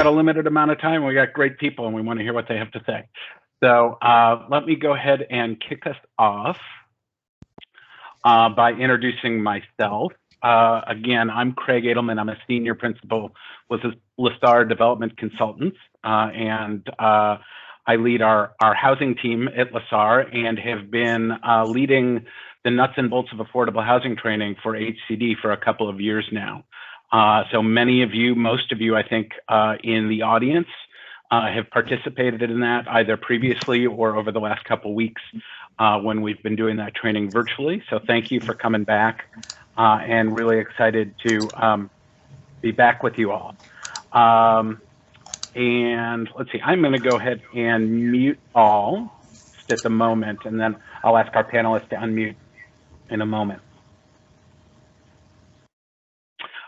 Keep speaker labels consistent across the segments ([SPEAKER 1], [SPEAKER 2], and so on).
[SPEAKER 1] got a limited amount of time. We got great people, and we want to hear what they have to say. So let me go ahead and kick us off by introducing myself. Again, I'm Craig Edelman. I'm a senior principal with Lasar Development Consultants, and I lead our housing team at Lasar and have been leading the nuts and bolts of affordable housing training for HCD for a couple of years now. So many of you, most of you, I think, in the audience have participated in that either previously or over the last couple of weeks when we've been doing that training virtually. So thank you for coming back and really excited to be back with you all. And let's see, I'm going to go ahead and mute all just at the moment, and then I'll ask our panelists to unmute in a moment.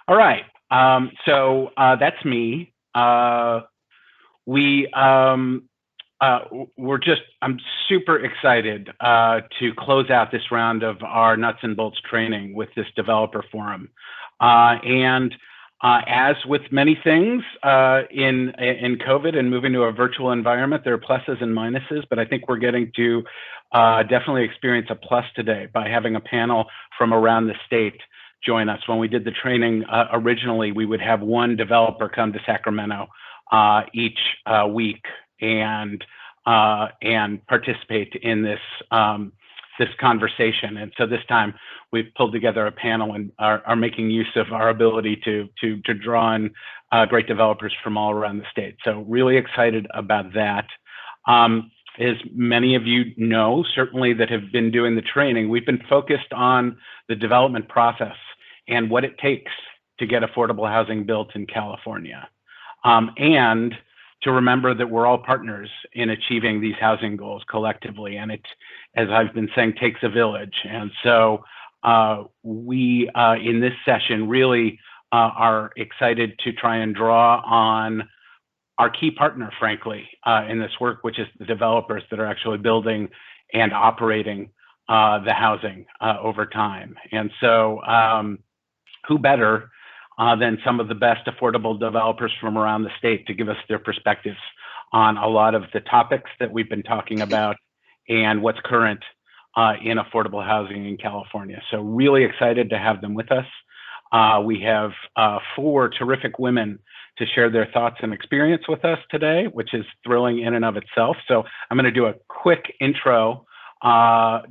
[SPEAKER 1] All right, so that's me. I'm super excited to close out this round of our nuts and bolts training with this developer forum. As with many things in COVID and moving to a virtual environment, there are pluses and minuses, but I think we're getting to definitely experience a plus today by having a panel from around the state join us. When we did the training originally, we would have one developer come to Sacramento each week and participate in this this conversation. And so this time we've pulled together a panel and are making use of our ability to draw in great developers from all around the state. So really excited about that. As many of you know, certainly that have been doing the training, we've been focused on the development process and what it takes to get affordable housing built in California. And to remember that we're all partners in achieving these housing goals collectively. And it, as I've been saying, takes a village. And so we, in this session, really are excited to try and draw on our key partner, frankly, in this work, which is the developers that are actually building and operating the housing over time. And so who better than some of the best affordable developers from around the state to give us their perspectives on a lot of the topics that we've been talking about and what's current in affordable housing in California. So really excited to have them with us. We have 4 terrific women to share their thoughts and experience with us today, which is thrilling in and of itself. So I'm going to do a quick intro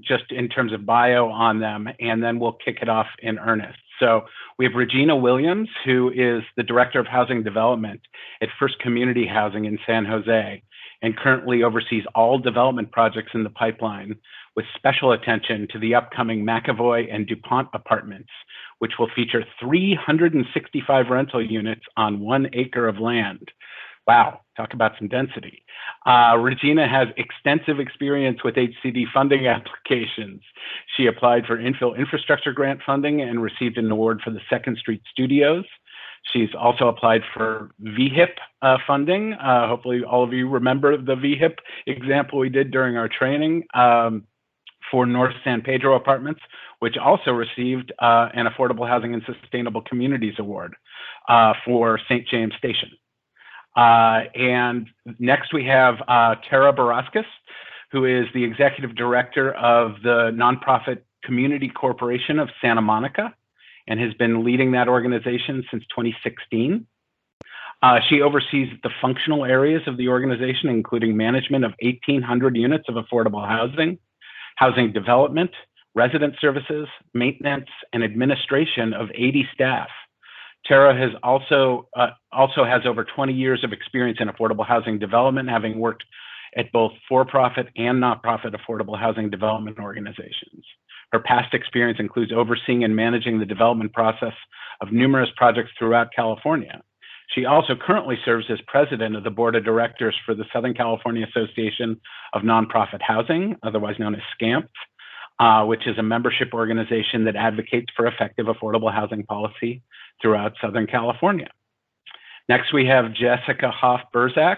[SPEAKER 1] just in terms of bio on them, and then we'll kick it off in earnest. So we have Regina Williams, who is the Director of Housing Development at First Community Housing in San Jose, and currently oversees all development projects in the pipeline with special attention to the upcoming McAvoy and DuPont apartments, which will feature 365 rental units on 1 acre of land. Wow, talk about some density. Regina has extensive experience with HCD funding applications. She applied for infill infrastructure grant funding and received an award for the 2nd Street Studios. She's also applied for VHIP funding. Hopefully all of you remember the VHIP example we did during our training for North San Pedro Apartments, which also received an Affordable Housing and Sustainable Communities Award for St. James Station. And next we have Tara Baraskis, who is the Executive Director of the Nonprofit Community Corporation of Santa Monica and has been leading that organization since 2016. She oversees the functional areas of the organization, including management of 1,800 units of affordable housing, housing development, resident services, maintenance, and administration of 80 staff. Tara has also has over 20 years of experience in affordable housing development, having worked at both for-profit and not-profit affordable housing development organizations. Her past experience includes overseeing and managing the development process of numerous projects throughout California. She also currently serves as president of the board of directors for the Southern California Association of Nonprofit Housing, otherwise known as SCAMP, which is a membership organization that advocates for effective affordable housing policy throughout Southern California. Next, we have Jessica Hoff-Burzak,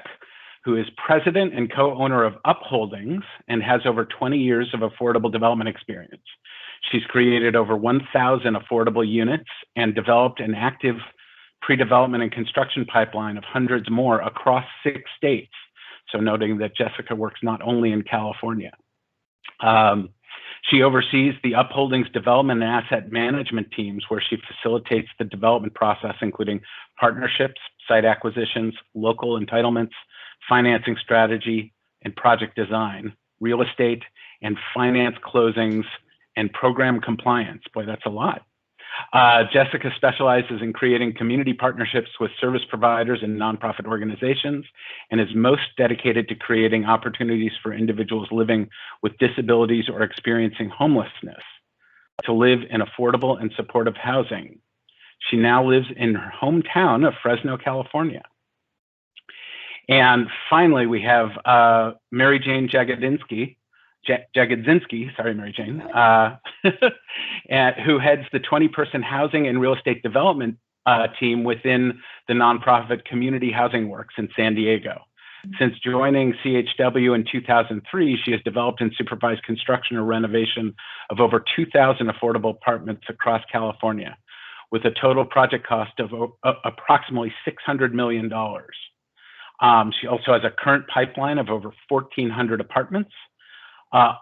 [SPEAKER 1] who is president and co-owner of Upholdings and has over 20 years of affordable development experience. She's created over 1,000 affordable units and developed an active pre-development and construction pipeline of hundreds more across 6 states. So noting that Jessica works not only in California. She oversees the Upholdings development and asset management teams, where she facilitates the development process, including partnerships, site acquisitions, local entitlements, financing strategy, and project design, real estate, and finance closings, and program compliance. Boy, that's a lot. Jessica specializes in creating community partnerships with service providers and nonprofit organizations, and is most dedicated to creating opportunities for individuals living with disabilities or experiencing homelessness to live in affordable and supportive housing. She now lives in her hometown of Fresno, California. And finally, we have Mary Jane Jagodzinski, sorry, Mary Jane, who heads the 20-person housing and real estate development team within the nonprofit Community Housing Works in San Diego. Since joining CHW in 2003, she has developed and supervised construction or renovation of over 2,000 affordable apartments across California, with a total project cost of approximately $600 million. She also has a current pipeline of over 1,400 apartments.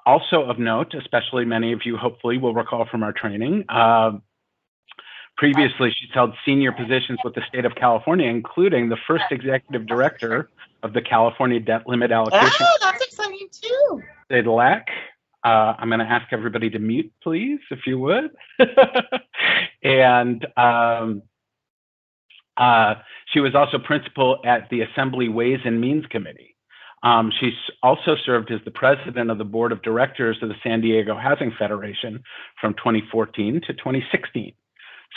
[SPEAKER 1] Also of note, especially many of you hopefully will recall from our training, previously she's held senior positions with the state of California, including the first executive director of the California Debt Limit Allocation.
[SPEAKER 2] Oh, that's exciting too.
[SPEAKER 1] DLAC. I'm going to ask everybody to mute, please, if you would. And she was also principal at the Assembly Ways and Means Committee. She's also served as the president of the board of directors of the San Diego Housing Federation from 2014 to 2016.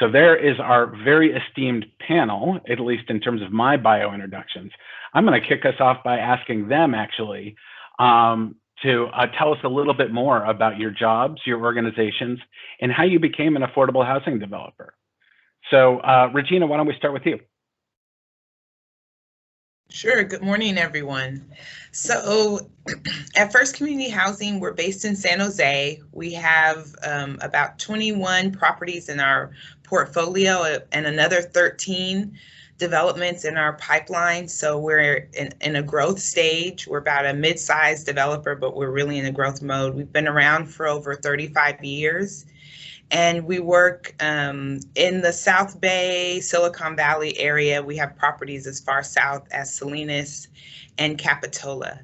[SPEAKER 1] So there is our very esteemed panel, at least in terms of my bio introductions. I'm going to kick us off by asking them actually to tell us a little bit more about your jobs, your organizations, and how you became an affordable housing developer. So Regina, why don't we start with you?
[SPEAKER 2] Sure. Good morning, everyone. So at First Community Housing, we're based in San Jose. We have about 21 properties in our portfolio and another 13 developments in our pipeline. So we're in a growth stage. We're about a mid-sized developer, but we're really in a growth mode. We've been around for over 35 years. And we work in the South Bay, Silicon Valley area. We have properties as far south as Salinas and Capitola.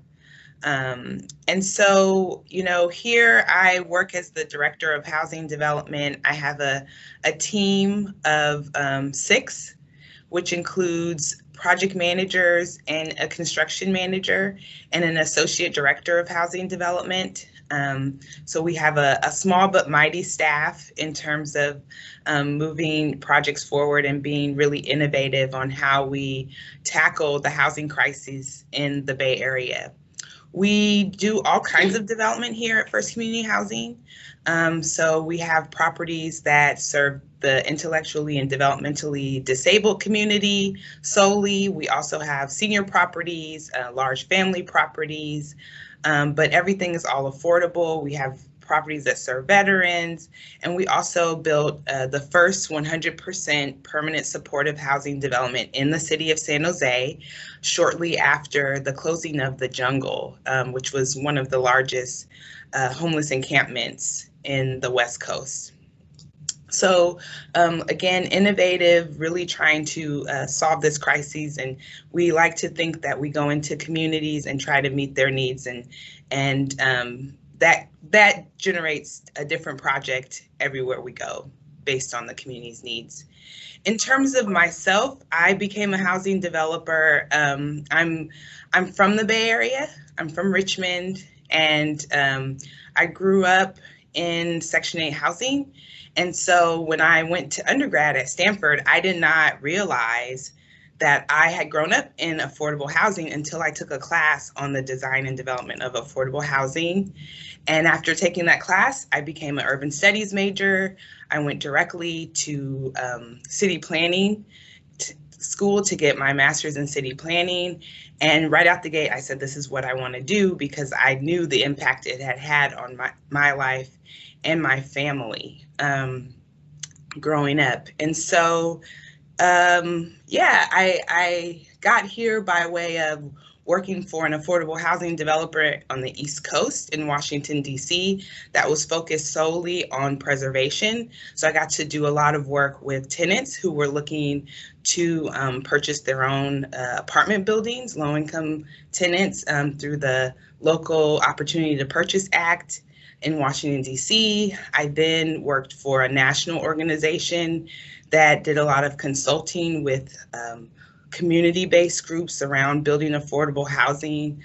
[SPEAKER 2] And so, you know, here I work as the director of housing development. I have a team of 6, which includes project managers and a construction manager and an associate director of housing development. So we have a small but mighty staff in terms of moving projects forward and being really innovative on how we tackle the housing crisis in the Bay Area. We do all kinds of development here at First Community Housing. So we have properties that serve the intellectually and developmentally disabled community solely. We also have senior properties, large family properties, but everything is all affordable. We have properties that serve veterans, and we also built the first 100% permanent supportive housing development in the city of San Jose shortly after the closing of the Jungle, which was one of the largest homeless encampments in the West Coast. So again, innovative, really trying to solve this crisis, and we like to think that we go into communities and try to meet their needs, and that generates a different project everywhere we go based on the community's needs. In terms of myself, I became a housing developer. I'm from the Bay Area. I'm from Richmond, and I grew up in Section 8 housing. And so when I went to undergrad at Stanford, I did not realize that I had grown up in affordable housing until I took a class on the design and development of affordable housing. And after taking that class, I became an urban studies major. I went directly to city planning school to get my master's in city planning. And right out the gate, I said, this is what I want to do, because I knew the impact it had had on my life and my family growing up. And so Yeah, I got here by way of working for an affordable housing developer on the East Coast in Washington, D.C., that was focused solely on preservation. So I got to do a lot of work with tenants who were looking to purchase their own apartment buildings, low-income tenants, through the Local Opportunity to Purchase Act in Washington, D.C. I then worked for a national organization that did a lot of consulting with community-based groups around building affordable housing,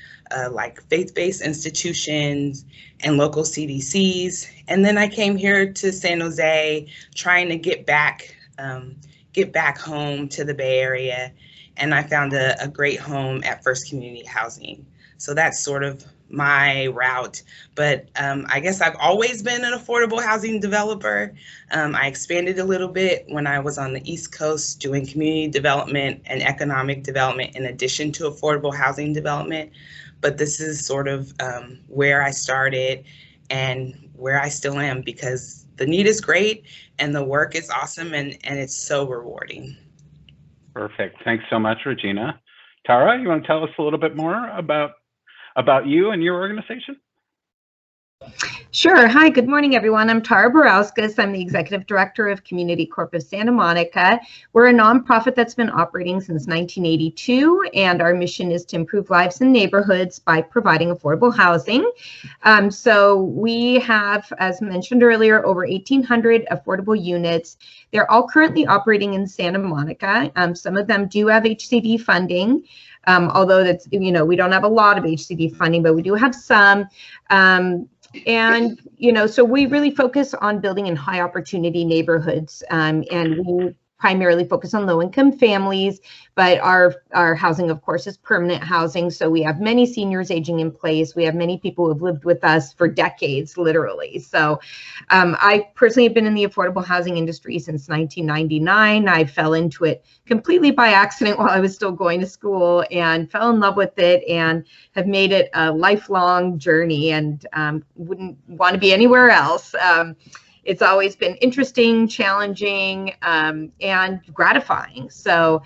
[SPEAKER 2] like faith-based institutions and local CDCs. And then I came here to San Jose, trying to get back home to the Bay Area, and I found a great home at First Community Housing. So that's sort of my route. But I guess I've always been an affordable housing developer. I expanded a little bit when I was on the East Coast doing community development and economic development in addition to affordable housing development. But this is sort of where I started and where I still am, because the need is great and the work is awesome, and it's so rewarding.
[SPEAKER 1] Perfect. Thanks so much, Regina. Tara, you want to tell us a little bit more about you and your organization?
[SPEAKER 3] Sure. Hi, good morning, everyone. I'm Tara Barauskas. I'm the Executive Director of Community Corp of Santa Monica. We're a nonprofit that's been operating since 1982, and our mission is to improve lives in neighborhoods by providing affordable housing. So we have, as mentioned earlier, over 1,800 affordable units. They're all currently operating in Santa Monica. Some of them do have HCD funding. Although that's, we don't have a lot of HCD funding, but we do have some. And, so we really focus on building in high opportunity neighborhoods, and we primarily focus on low income families, but our housing, of course, is permanent housing. So we have many seniors aging in place. We have many people who have lived with us for decades, literally. So I personally have been in the affordable housing industry since 1999. I fell into it completely by accident while I was still going to school, and fell in love with it, and have made it a lifelong journey, and wouldn't want to be anywhere else. It's always been interesting, challenging, and gratifying. So,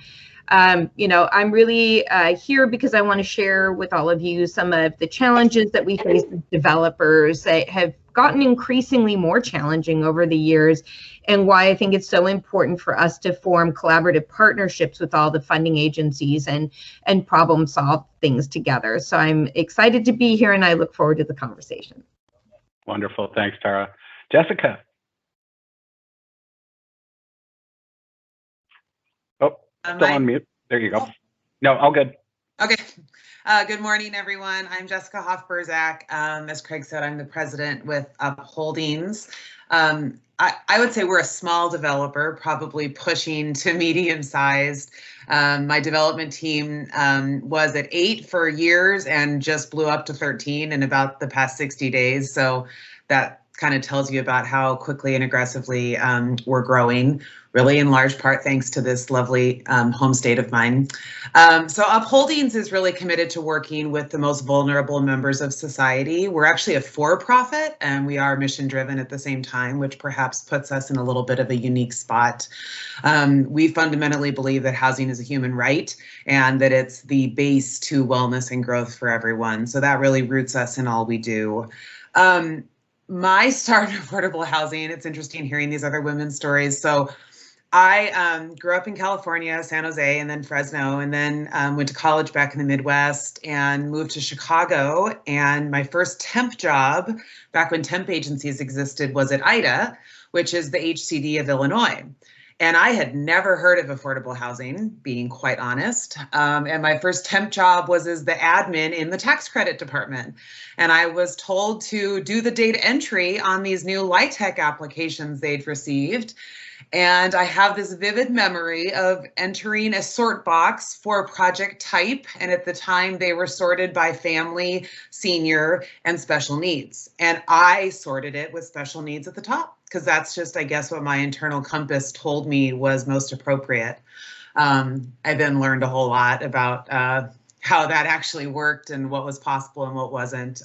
[SPEAKER 3] I'm really here because I want to share with all of you some of the challenges that we face as developers that have gotten increasingly more challenging over the years, and why I think it's so important for us to form collaborative partnerships with all the funding agencies and problem solve things together. So I'm excited to be here, and I look forward to the conversation.
[SPEAKER 1] Wonderful. Thanks, Tara. Jessica. Oh, still on mute. There you go. No, all good.
[SPEAKER 4] Okay. Good morning, everyone. I'm Jessica Hoff-Burzak. As Craig said, I'm the president with Holdings. I would say we're a small developer, probably pushing to medium-sized. My development team was at 8 for years and just blew up to 13 in about the past 60 days. So that kind of tells you about how quickly and aggressively we're growing, really in large part thanks to this lovely home state of mine. So Upholdings is really committed to working with the most vulnerable members of society. We're actually a for-profit, and we are mission-driven at the same time, which perhaps puts us in a little bit of a unique spot. We fundamentally believe that housing is a human right, and that it's the base to wellness and growth for everyone. So that really roots us in all we do. My start in affordable housing, it's interesting hearing these other women's stories. So I grew up in California, San Jose, and then Fresno, and then went to college back in the Midwest and moved to Chicago. And my first temp job, back when temp agencies existed, was at IDA, which is the HCD of Illinois. And I had never heard of affordable housing, being quite honest. And my first temp job was as the admin in the tax credit department. And I was told to do the data entry on these new LIHTC applications they'd received. And I have this vivid memory of entering a sort box for a project type. And at the time they were sorted by family, senior, and special needs. And I sorted it with special needs at the top, because that's just, I guess, what my internal compass told me was most appropriate. I then learned a whole lot about how that actually worked and what was possible and what wasn't.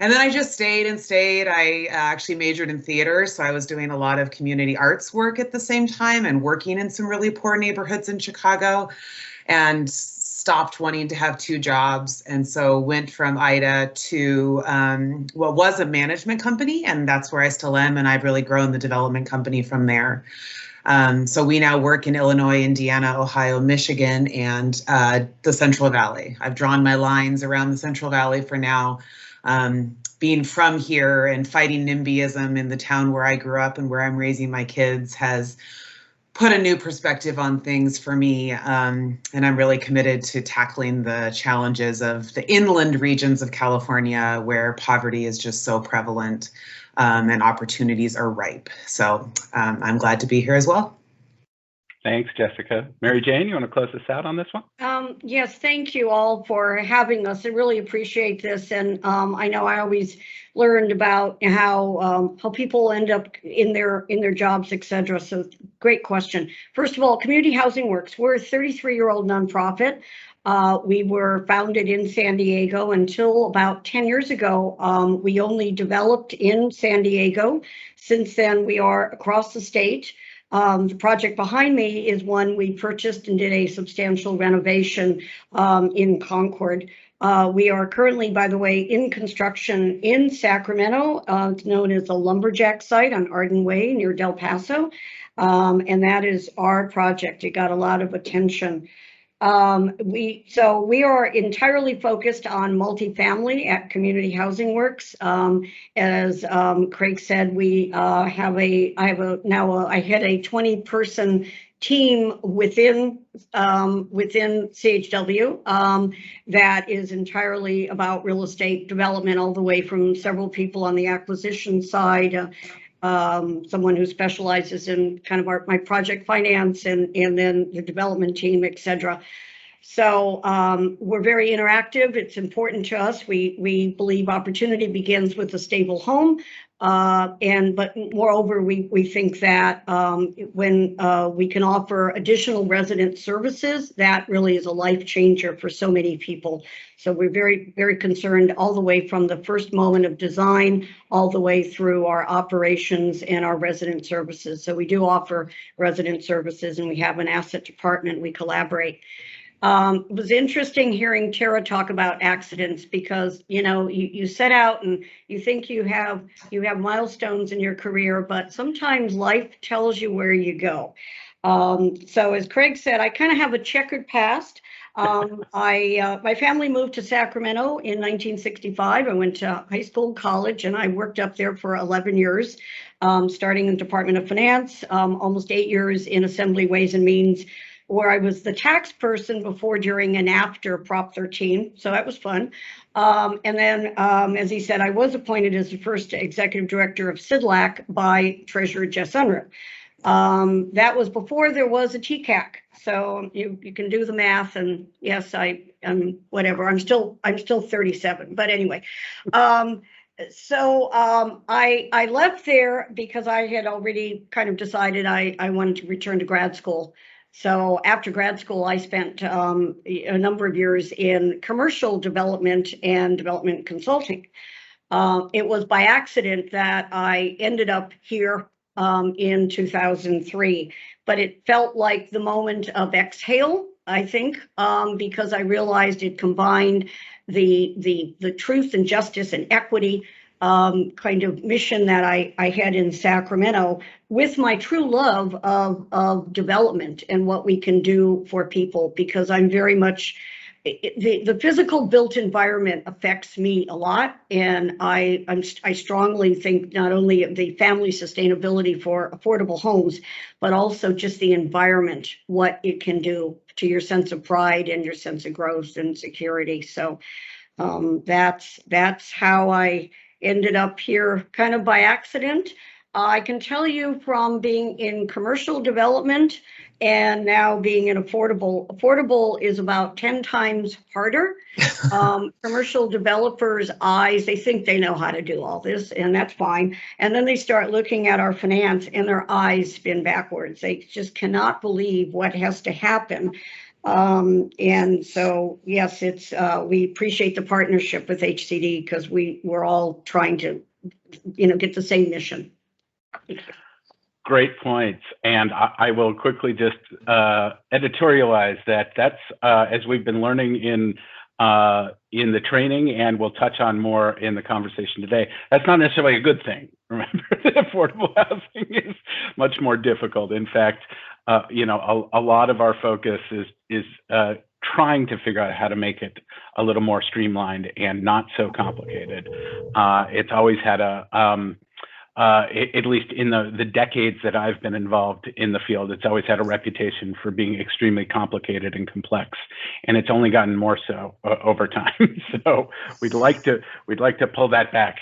[SPEAKER 4] And then I just stayed and stayed. I actually majored in theater, so I was doing a lot of community arts work at the same time and working in some really poor neighborhoods in Chicago, and stopped wanting to have two jobs. And so went from IDA to what was a management company, and that's where I still am. And I've really grown the development company from there. So we now work in Illinois, Indiana, Ohio, Michigan, and the Central Valley. I've drawn my lines around the Central Valley for now. Being from here and fighting NIMBYism in the town where I grew up and where I'm raising my kids has put a new perspective on things for me. And I'm really committed to tackling the challenges of the inland regions of California where poverty is just so prevalent. And opportunities are ripe. So I'm glad to be here as well.
[SPEAKER 1] Thanks, Jessica. Mary Jane, you want to close us out on this one?
[SPEAKER 5] Yes, thank you all for having us. I really appreciate this. And I know I always learned about how people end up in their jobs, et cetera. So great question. First of all, Community Housing Works. We're a 33-year-old nonprofit. We were founded in San Diego until about 10 years ago. We only developed in San Diego. Since then, we are across the state. The project behind me is one we purchased and did a substantial renovation in Concord. We are currently, by the way, in construction in Sacramento. It's known as the Lumberjack site on Arden Way near Del Paso. And that is our project. It got a lot of attention. We are entirely focused on multifamily at Community Housing Works. As Craig said, I head a 20-person team within CHW that is entirely about real estate development, all the way from several people on the acquisition side, someone who specializes in kind of my project finance, and then the development team, et cetera. So we're very interactive. It's important to us. We believe opportunity begins with a stable home. But moreover, we think that when we can offer additional resident services, that really is a life changer for so many people. So we're very, very concerned all the way from the first moment of design, all the way through our operations and our resident services. So we do offer resident services, and we have an asset department. We collaborate. It was interesting hearing Tara talk about accidents, because you set out and you think you have milestones in your career, but sometimes life tells you where you go. So as Craig said, I kind of have a checkered past. My family moved to Sacramento in 1965. I went to high school, college, and I worked up there for 11 years, starting in the Department of Finance, almost 8 years in Assembly Ways and Means, where I was the tax person before, during, and after Prop 13. So that was fun. And then, as he said, I was appointed as the first executive director of CIDLAC by Treasurer Jess Unruh. That was before there was a TCAC. So you can do the math, and yes, whatever. I'm still 37, but anyway. So I left there because I had already kind of decided I wanted to return to grad school. So after grad school, I spent a number of years in commercial development and development consulting. It was by accident that I ended up here in 2003, but it felt like the moment of exhale, I think, because I realized it combined the truth and justice and equity kind of mission that I had in Sacramento, with my true love of development and what we can do for people, because I'm very much, the physical built environment affects me a lot. And I strongly think not only of the family sustainability for affordable homes, but also just the environment, what it can do to your sense of pride and your sense of growth and security. So that's how I ended up here kind of by accident. I can tell you from being in commercial development and now being in affordable is about 10 times harder. Commercial developers' eyes, they think they know how to do all this, and that's fine. And then they start looking at our finance and their eyes spin backwards. They just cannot believe what has to happen And so, yes, it's we appreciate the partnership with HCD because we're all trying to, get the same mission.
[SPEAKER 1] Great points. And I will quickly just editorialize that that's, as we've been learning in the training, and we'll touch on more in the conversation today, that's not necessarily a good thing. Remember that affordable housing is much more difficult. In fact, a lot of our focus is trying to figure out how to make it a little more streamlined and not so complicated. It's always had at least in the decades that I've been involved in the field, it's always had a reputation for being extremely complicated and complex, and it's only gotten more so over time. So we'd like to pull that back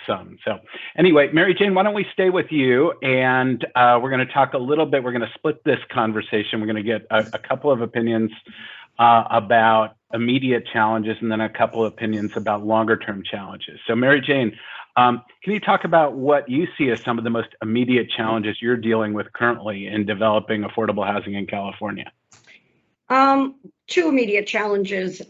[SPEAKER 1] some. So anyway, Mary Jane, why don't we stay with you, and we're going to talk a little bit. We're going to split this conversation. We're going to get a couple of opinions about immediate challenges, and then a couple of opinions about longer term challenges. So Mary Jane, can you talk about what you see as some of the most immediate challenges you're dealing with currently in developing affordable housing in California?
[SPEAKER 5] Two immediate challenges.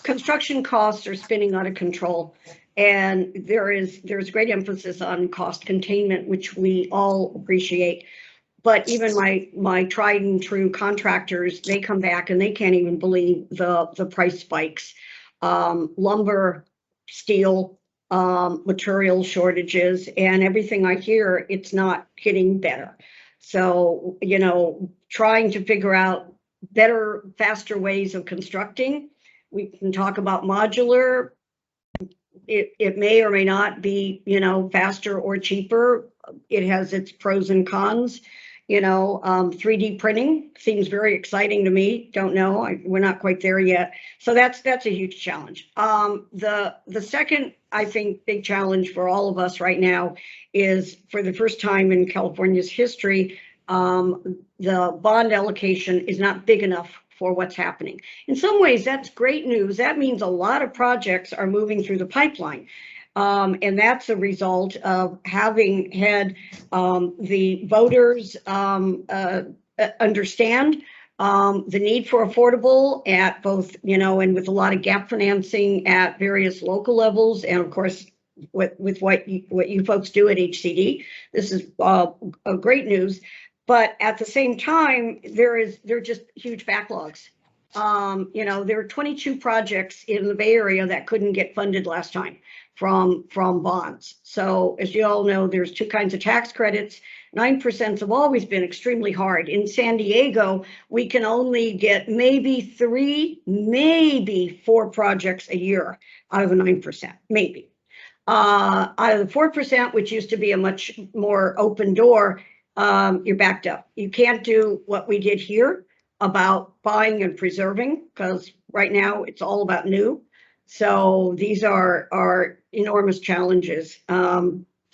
[SPEAKER 5] Construction costs are spinning out of control, and there's great emphasis on cost containment, which we all appreciate. But even my tried and true contractors, they come back and they can't even believe the price spikes. Lumber, steel, material shortages, and everything I hear, it's not getting better. So, trying to figure out better, faster ways of constructing. We can talk about modular. It may or may not be, faster or cheaper. It has its pros and cons. 3D printing seems very exciting to me. Don't know, we're not quite there yet. So that's a huge challenge. The second, I think, big challenge for all of us right now is, for the first time in California's history, the bond allocation is not big enough for what's happening. In some ways, that's great news. That means a lot of projects are moving through the pipeline. And that's a result of having had the voters understand the need for affordable at both, and with a lot of gap financing at various local levels, and of course, with what you folks do at HCD. This is great news. But at the same time, there are just huge backlogs. There are 22 projects in the Bay Area that couldn't get funded last time from bonds. So as you all know, there's two kinds of tax credits. 9% have always been extremely hard. In San Diego, we can only get maybe 3, maybe 4 projects a year out of the 9%, maybe. Out of the 4%, which used to be a much more open door, you're backed up. You can't do what we did here about buying and preserving, because right now it's all about new. So these are enormous challenges.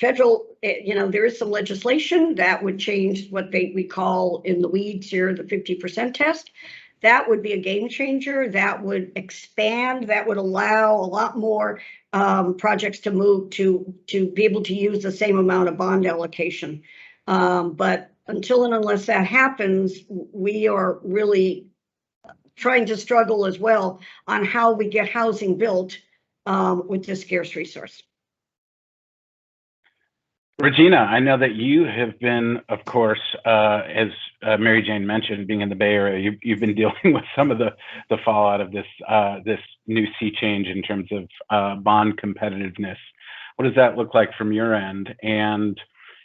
[SPEAKER 5] Federal, there is some legislation that would change what we call in the weeds here the 50% test. That would be a game changer. That would expand. That would allow a lot more projects to move to be able to use the same amount of bond allocation. But until and unless that happens, we are really trying to struggle as well on how we get housing built with this scarce resource.
[SPEAKER 1] Regina, I know that you have been, of course, as Mary Jane mentioned, being in the Bay Area, you've been dealing with some of the fallout of this new sea change in terms of bond competitiveness. What does that look like from your end? And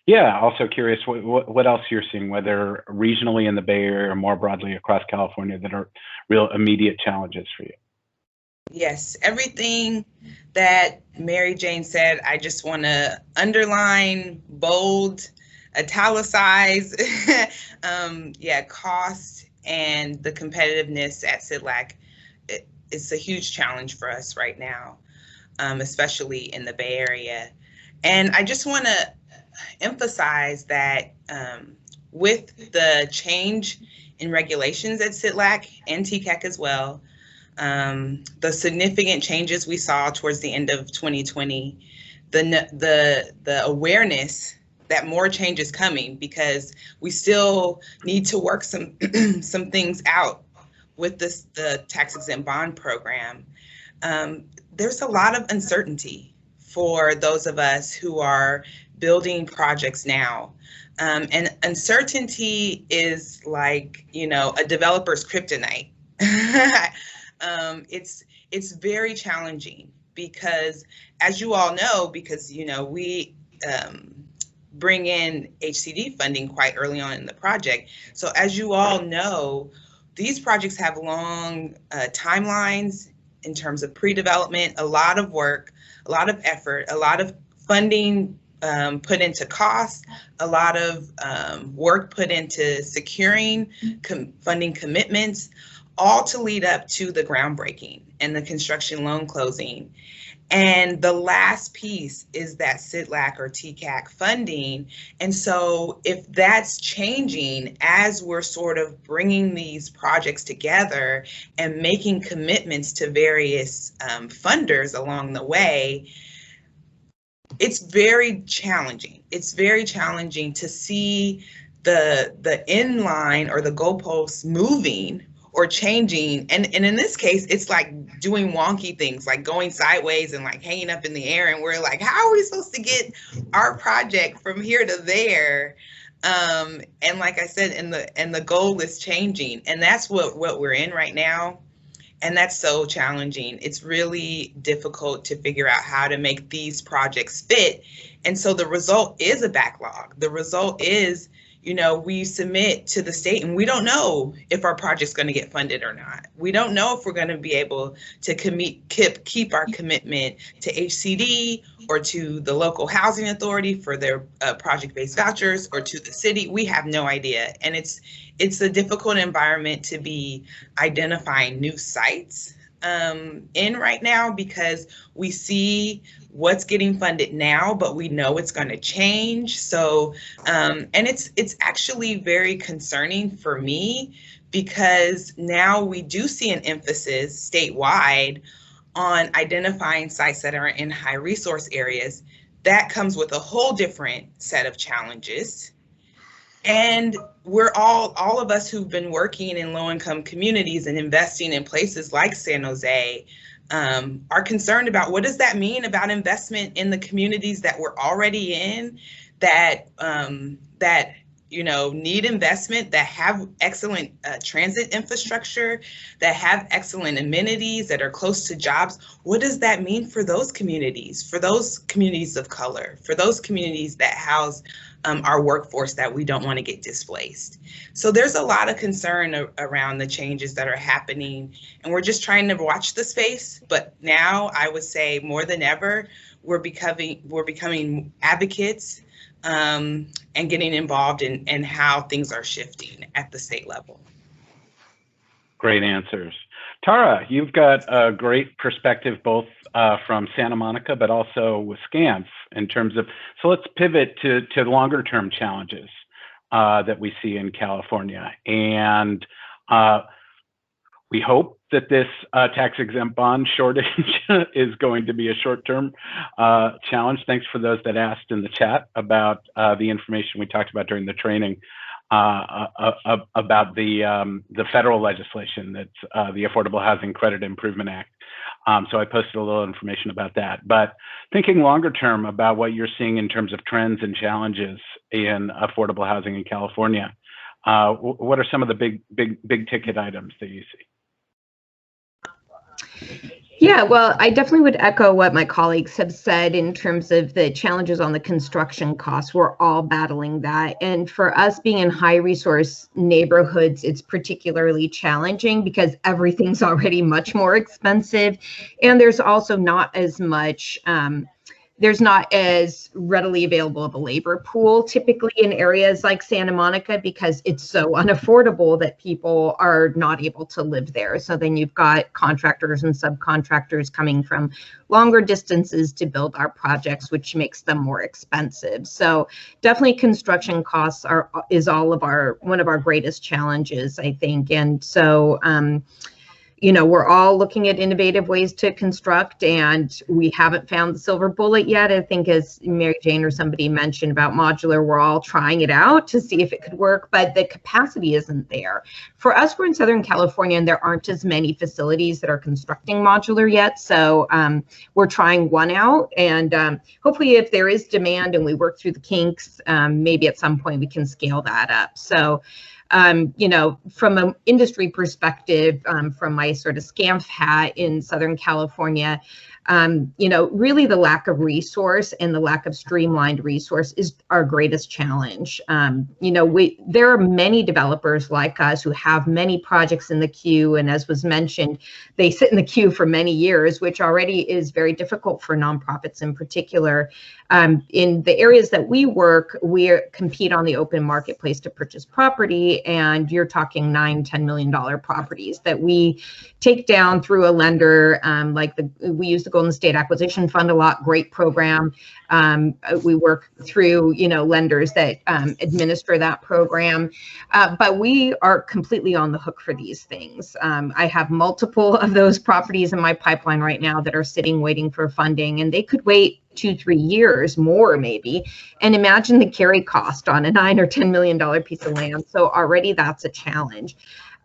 [SPEAKER 1] yeah, also curious what else you're seeing, whether regionally in the Bay Area or more broadly across California, that are real immediate challenges for you.
[SPEAKER 2] Yes, everything that Mary Jane said, I just want to underline, bold, italicize, cost and the competitiveness at CIDLAC. It's a huge challenge for us right now, especially in the Bay Area. And I just want to emphasize that with the change in regulations at CIDLAC and TCAC as well, the significant changes we saw towards the end of 2020, the awareness that more change is coming, because we still need to work some some things out with the tax exempt bond program. There's a lot of uncertainty for those of us who are building projects now. And uncertainty is like, you know, a developer's kryptonite. It's very challenging because, as you all know, because, you know, we bring in HCD funding quite early on in the project. So as you all know, these projects have long timelines in terms of pre-development, a lot of work, a lot of effort, a lot of funding put into costs, a lot of work put into securing funding commitments, all to lead up to the groundbreaking and the construction loan closing. And the last piece is that CITLAC or TCAC funding. And so if that's changing as we're sort of bringing these projects together and making commitments to various funders along the way, it's very challenging. It's very challenging to see the inline or the goalposts moving or changing. And in this case, it's like doing wonky things, like going sideways and like hanging up in the air. And we're like, how are we supposed to get our project from here to there? And like I said, and the goal is changing. And that's what we're in right now. And that's so challenging. It's really difficult to figure out how to make these projects fit. And so the result is a backlog. The result is, you know, we submit to the state and we don't know if our project's going to get funded or not. We don't know if we're going to be able to keep our commitment to HCD or to the local housing authority for their project-based vouchers or to the city. We have no idea. And it's a difficult environment to be identifying new sites in right now, because we see what's getting funded now, but we know it's going to change. So, and it's actually very concerning for me, because now we do see an emphasis statewide on identifying sites that are in high resource areas. That comes with a whole different set of challenges. And we're all of us who've been working in low-income communities and investing in places like San Jose are concerned about what does that mean about investment in the communities that we're already in, that you know, need investment, that have excellent transit infrastructure, that have excellent amenities, that are close to jobs. What does that mean for those communities of color, for those communities that house our workforce that we don't want to get displaced? So there's a lot of concern around the changes that are happening, and we're just trying to watch the space. But now I would say more than ever, we're becoming advocates and getting involved in how things are shifting at the state level.
[SPEAKER 1] Great answers. Tara, you've got a great perspective both from Santa Monica, but also with SCANF in terms of, so let's pivot to longer term challenges that we see in California. And we hope that this tax exempt bond shortage is going to be a short-term challenge. Thanks for those that asked in the chat about the information we talked about during the training about the federal legislation that's the Affordable Housing Credit Improvement Act. So I posted a little information about that. But thinking longer term about what you're seeing in terms of trends and challenges in affordable housing in California, what are some of the big ticket items that you see?
[SPEAKER 3] Yeah, well, I definitely would echo what my colleagues have said in terms of the challenges on the construction costs. We're all battling that. And for us being in high resource neighborhoods, it's particularly challenging because everything's already much more expensive. And there's also not as much, there's not as readily available of a labor pool typically in areas like Santa Monica because it's so unaffordable that people are not able to live there. So then you've got contractors and subcontractors coming from longer distances to build our projects, which makes them more expensive. So definitely construction costs is one of our greatest challenges, I think. And so, we're all looking at innovative ways to construct, and we haven't found the silver bullet yet. I think, as Mary Jane or somebody mentioned about modular, we're all trying it out to see if it could work, but the capacity isn't there. For us, we're in Southern California, and there aren't as many facilities that are constructing modular yet. So we're trying one out, and hopefully if there is demand and we work through the kinks, maybe at some point we can scale that up. So from an industry perspective, from my sort of SCAMF hat in Southern California, really the lack of resource and the lack of streamlined resource is our greatest challenge. There are many developers like us who have many projects in the queue, and as was mentioned, they sit in the queue for many years, which already is very difficult for nonprofits in particular. In the areas that we work, we compete on the open marketplace to purchase property, and you're talking $9-10 million properties that we take down through a lender. We use the Golden State Acquisition Fund a lot, great program. We work through, lenders that administer that program, but we are completely on the hook for these things. I have multiple of those properties in my pipeline right now that are sitting waiting for funding, and they could wait 2-3 years more maybe. And imagine the carry cost on a $9 or $10 million piece of land. So already that's a challenge.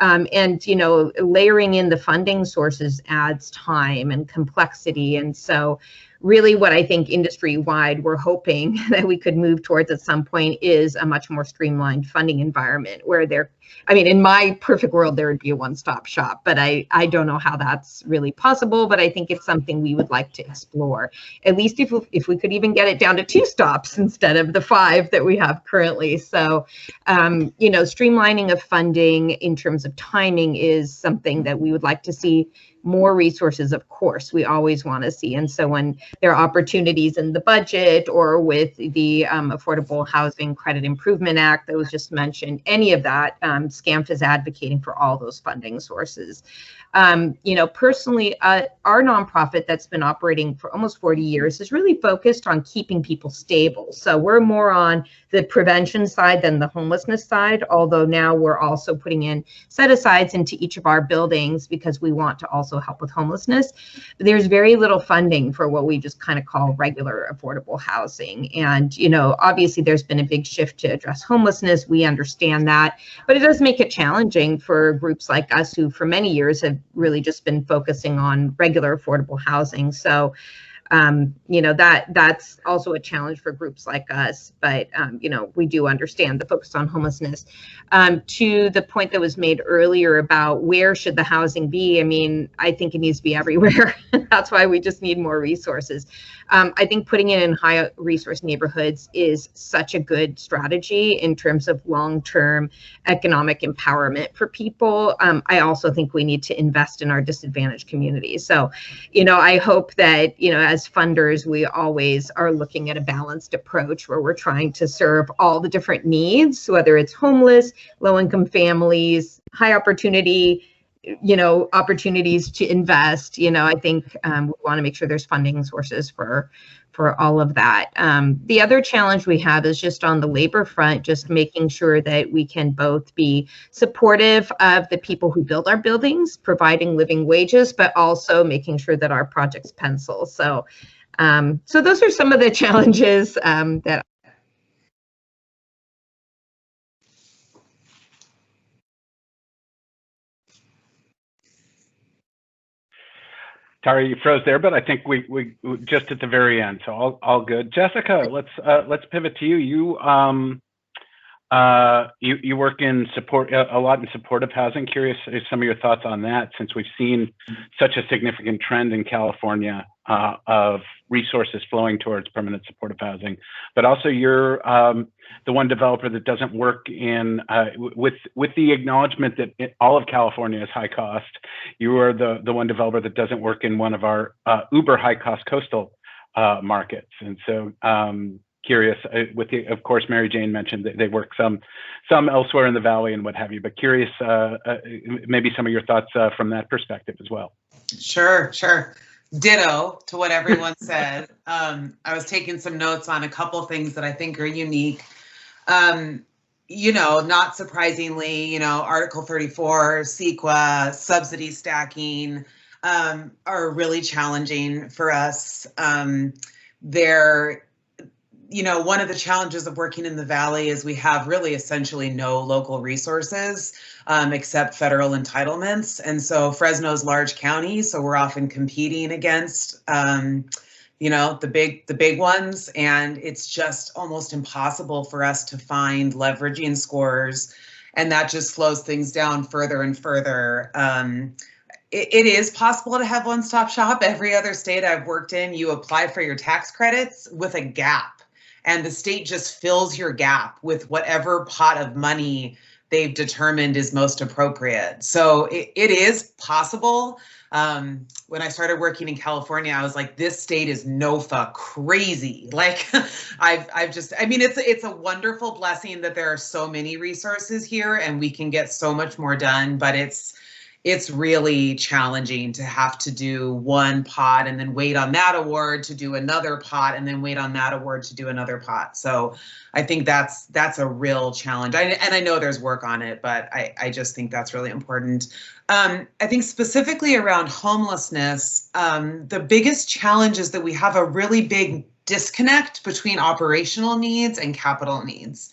[SPEAKER 3] Layering in the funding sources adds time and complexity. And so really what I think industry-wide we're hoping that we could move towards at some point is a much more streamlined funding environment where in my perfect world, there would be a one-stop shop, but I don't know how that's really possible, but I think it's something we would like to explore, at least if we could even get it down to 2 stops instead of the 5 that we have currently. So, streamlining of funding in terms of timing is something that we would like to see. More resources, of course, we always want to see. And so when there are opportunities in the budget or with the Affordable Housing Credit Improvement Act that was just mentioned, any of that, SCAMF is advocating for all those funding sources. Personally, our nonprofit that's been operating for almost 40 years is really focused on keeping people stable. So we're more on the prevention side than the homelessness side, although now we're also putting in set-asides into each of our buildings because we want to also help with homelessness. But there's very little funding for what we just kind of call regular affordable housing. And, obviously there's been a big shift to address homelessness. We understand that, but it does make it challenging for groups like us who for many years have really just been focusing on regular affordable housing. So, that's also a challenge for groups like us, but, we do understand the focus on homelessness. To the point that was made earlier about where should the housing be, I think it needs to be everywhere. That's why we just need more resources. I think putting it in high resource neighborhoods is such a good strategy in terms of long-term economic empowerment for people. I also think we need to invest in our disadvantaged communities. So, I hope that, as funders, we always are looking at a balanced approach where we're trying to serve all the different needs, whether it's homeless, low-income families, high opportunity, opportunities to invest. I think we want to make sure there's funding sources for all of that. The other challenge we have is just on the labor front, just making sure that we can both be supportive of the people who build our buildings, providing living wages, but also making sure that our projects pencil. So those are some of the challenges that
[SPEAKER 1] Tara, you froze there, but I think we just at the very end, so all good. Jessica, let's pivot to you. You work in support a lot in supportive housing. Curious some of your thoughts on that, since we've seen such a significant trend in California of resources flowing towards permanent supportive housing, but also you're the one developer that doesn't work in with the acknowledgement that all of California is high cost. You are the one developer that doesn't work in one of our uber high cost coastal markets. And so curious, of course, Mary Jane mentioned that they work some elsewhere in the valley and what have you, but curious maybe some of your thoughts from that perspective as well.
[SPEAKER 4] Sure. Ditto to what everyone said. I was taking some notes on a couple things that I think are unique. not surprisingly, Article 34, CEQA, subsidy stacking are really challenging for us. One of the challenges of working in the Valley is we have really essentially no local resources except federal entitlements. And so Fresno's large county, so we're often competing against the big ones, and it's just almost impossible for us to find leveraging scores, and that just slows things down further and further. It is possible to have one-stop shop. Every other state I've worked in, you apply for your tax credits with a gap, and the state just fills your gap with whatever pot of money they've determined is most appropriate. So it is possible. When I started working in California, I was like, this state is NOFA crazy. Like it's a wonderful blessing that there are so many resources here and we can get so much more done, but it's really challenging to have to do one pot and then wait on that award to do another pot and then wait on that award to do another pot. So I think that's a real challenge. And I know there's work on it, but I just think that's really important. I think specifically around homelessness, the biggest challenge is that we have a really big disconnect between operational needs and capital needs.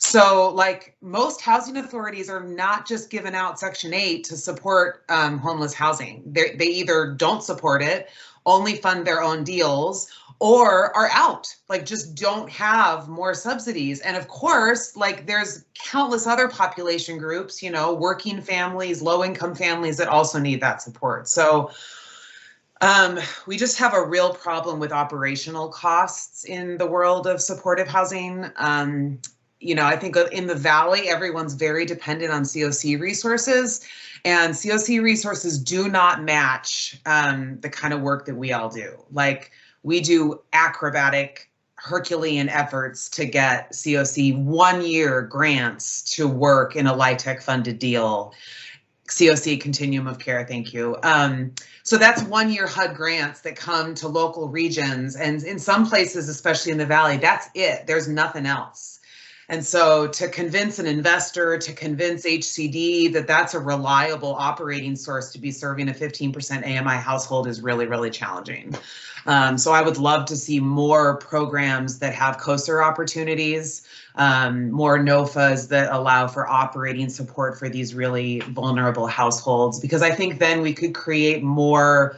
[SPEAKER 4] So like most housing authorities are not just given out Section 8 to support homeless housing. They either don't support it, only fund their own deals, or are out, like just don't have more subsidies. And of course, like there's countless other population groups, working families, low income families that also need that support. So we just have a real problem with operational costs in the world of supportive housing. I think in the Valley, everyone's very dependent on COC resources, and COC resources do not match the kind of work that we all do. Like we do acrobatic Herculean efforts to get COC 1-year grants to work in a LIHTC funded deal. COC Continuum of Care, thank you. So that's 1-year HUD grants that come to local regions, and in some places, especially in the Valley, that's it. There's nothing else. And so to convince an investor, to convince HCD that that's a reliable operating source to be serving a 15% AMI household is really, really challenging. So I would love to see more programs that have COSER opportunities, more NOFAs that allow for operating support for these really vulnerable households, because I think then we could create more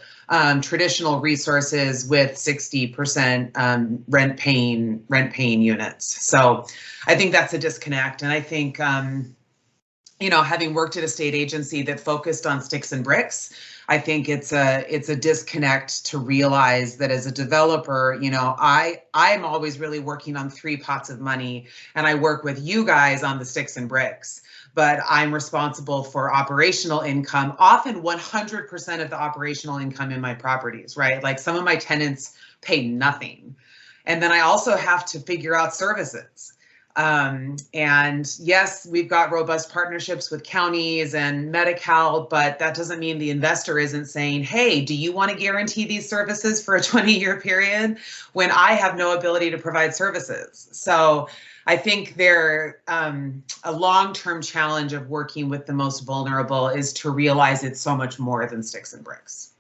[SPEAKER 4] traditional resources with 60% rent paying units. So I think that's a disconnect. And I think, having worked at a state agency that focused on sticks and bricks, I think it's a disconnect to realize that as a developer, I'm always really working on 3 pots of money, and I work with you guys on the sticks and bricks. But I'm responsible for operational income, often 100% of the operational income in my properties, right? Like some of my tenants pay nothing. And then I also have to figure out services. And yes, we've got robust partnerships with counties and Medi-Cal, but that doesn't mean the investor isn't saying, hey, do you want to guarantee these services for a 20-year period when I have no ability to provide services? So I think a long-term challenge of working with the most vulnerable is to realize it's so much more than sticks and bricks.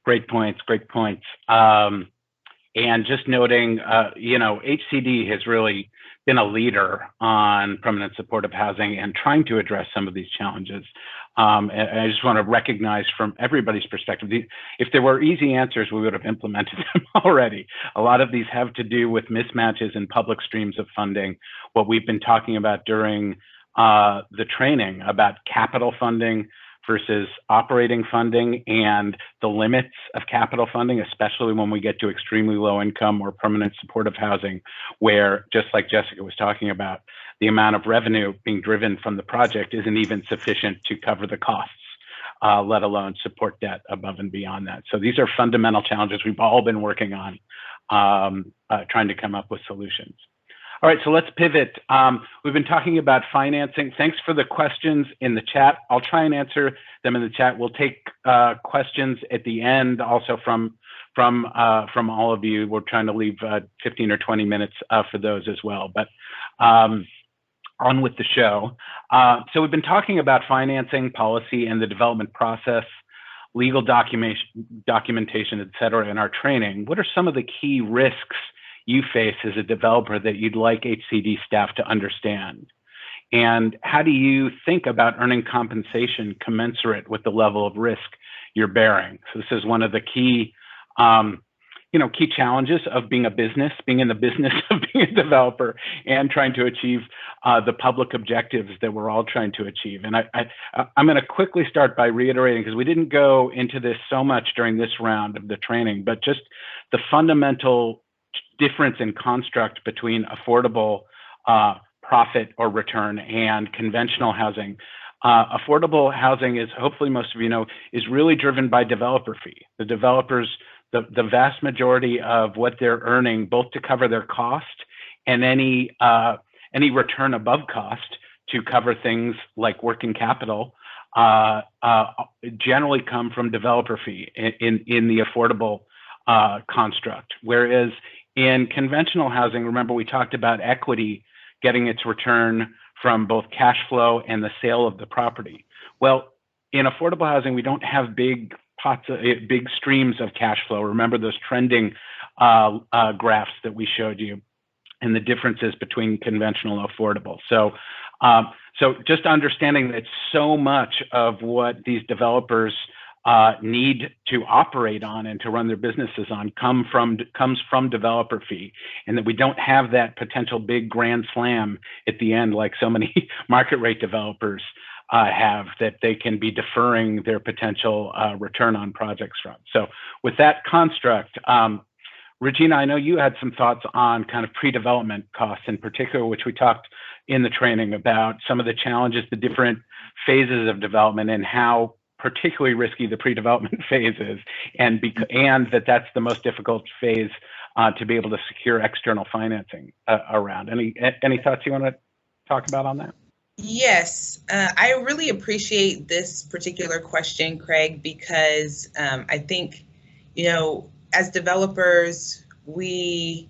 [SPEAKER 1] Great points, great points. And just noting, HCD has really been a leader on permanent supportive housing and trying to address some of these challenges. And I just want to recognize from everybody's perspective, if there were easy answers, we would have implemented them already. A lot of these have to do with mismatches in public streams of funding. What we've been talking about during the training about capital funding versus operating funding and the limits of capital funding, especially when we get to extremely low income or permanent supportive housing, where, just like Jessica was talking about, the amount of revenue being driven from the project isn't even sufficient to cover the costs, let alone support debt above and beyond that. So these are fundamental challenges we've all been working on, trying to come up with solutions. All right, so let's pivot. We've been talking about financing. Thanks for the questions in the chat. I'll try and answer them in the chat. We'll take questions at the end also from from all of you. We're trying to leave 15 or 20 minutes for those as well. But on with the show. So we've been talking about financing, policy, and the development process, legal documentation, et cetera, in our training. What are some of the key risks you face as a developer that you'd like HCD staff to understand? And how do you think about earning compensation commensurate with the level of risk you're bearing? So this is one of the key, key challenges of being in the business of being a developer and trying to achieve the public objectives that we're all trying to achieve. And I'm going to quickly start by reiterating, because we didn't go into this so much during this round of the training, but just the fundamental difference in construct between affordable profit or return and conventional housing. Affordable housing is, hopefully most of you know, is really driven by developer fee. The developers, the vast majority of what they're earning, both to cover their cost and any return above cost to cover things like working capital, generally come from developer fee in the affordable construct. Whereas in conventional housing, remember we talked about equity getting its return from both cash flow and the sale of the property. Well, in affordable housing, we don't have big streams of cash flow. Remember those trending graphs that we showed you and the differences between conventional and affordable. So just understanding that so much of what these developers need to operate on and to run their businesses on comes from developer fee, and that we don't have that potential big grand slam at the end like so many market rate developers have, that they can be deferring their potential return on projects from. So with that construct, Regina, I know you had some thoughts on kind of pre-development costs in particular, which we talked in the training about some of the challenges, the different phases of development, and how particularly risky the pre-development phase is, and that's the most difficult phase to be able to secure external financing around. Any thoughts you want to talk about on that?
[SPEAKER 2] Yes, I really appreciate this particular question, Craig, because I think, as developers, we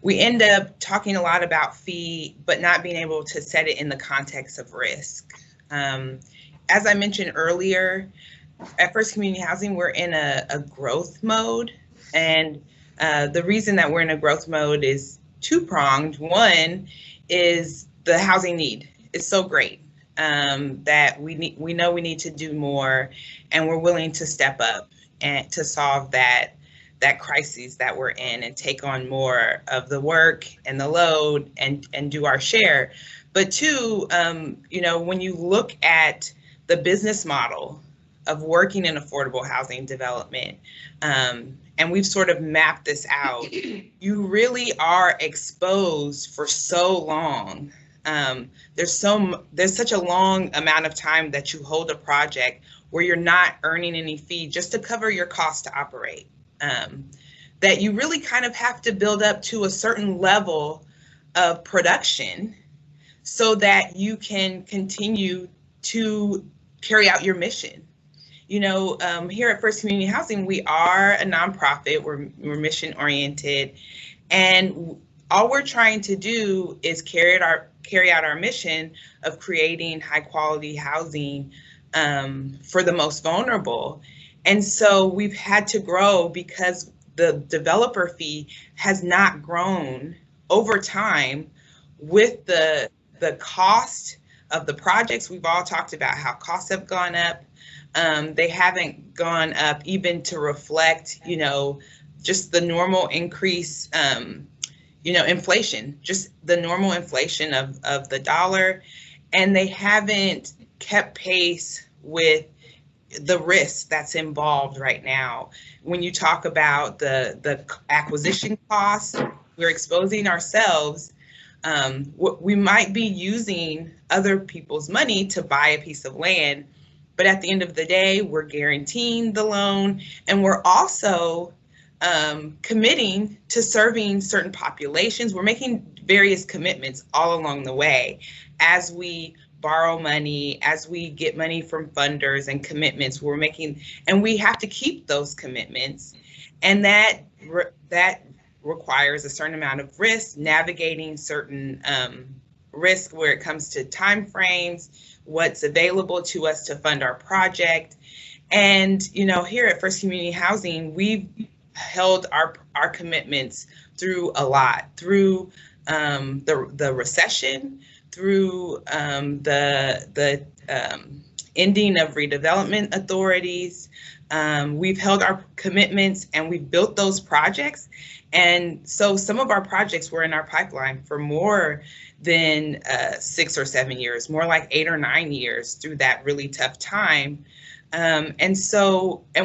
[SPEAKER 2] end up talking a lot about fee, but not being able to set it in the context of risk. As I mentioned earlier, at First Community Housing, we're in a growth mode. And the reason that we're in a growth mode is two-pronged. One is the housing need is so great that we know we need to do more, and we're willing to step up and to solve that crisis that we're in and take on more of the work and the load and do our share. But two, when you look at the business model of working in affordable housing development, and we've sort of mapped this out, you really are exposed for so long. There's such a long amount of time that you hold a project where you're not earning any fee just to cover your cost to operate, that you really kind of have to build up to a certain level of production so that you can continue to carry out your mission. Here at First Community Housing, we are a nonprofit, we're mission oriented, and all we're trying to do is carry out our mission of creating high quality housing for the most vulnerable. And so we've had to grow because the developer fee has not grown over time with the cost of the projects. We've all talked about how costs have gone up. They haven't gone up even to reflect, just the normal increase, inflation, just the normal inflation of the dollar. And they haven't kept pace with the risk that's involved right now. When you talk about the acquisition costs, we're exposing ourselves. We might be using other people's money to buy a piece of land, but at the end of the day, we're guaranteeing the loan, and we're also committing to serving certain populations. We're making various commitments all along the way as we borrow money, as we get money from funders and commitments we're making, and we have to keep those commitments. And that requires a certain amount of risk, navigating certain risk where it comes to timeframes, what's available to us to fund our project. And, you know, here at First Community Housing, we've held our commitments through a lot, through the recession, through the ending of redevelopment authorities. We've held our commitments and we've built those projects. And so some of our projects were in our pipeline for more than 6 or 7 years, more like 8 or 9 years through that really tough time. And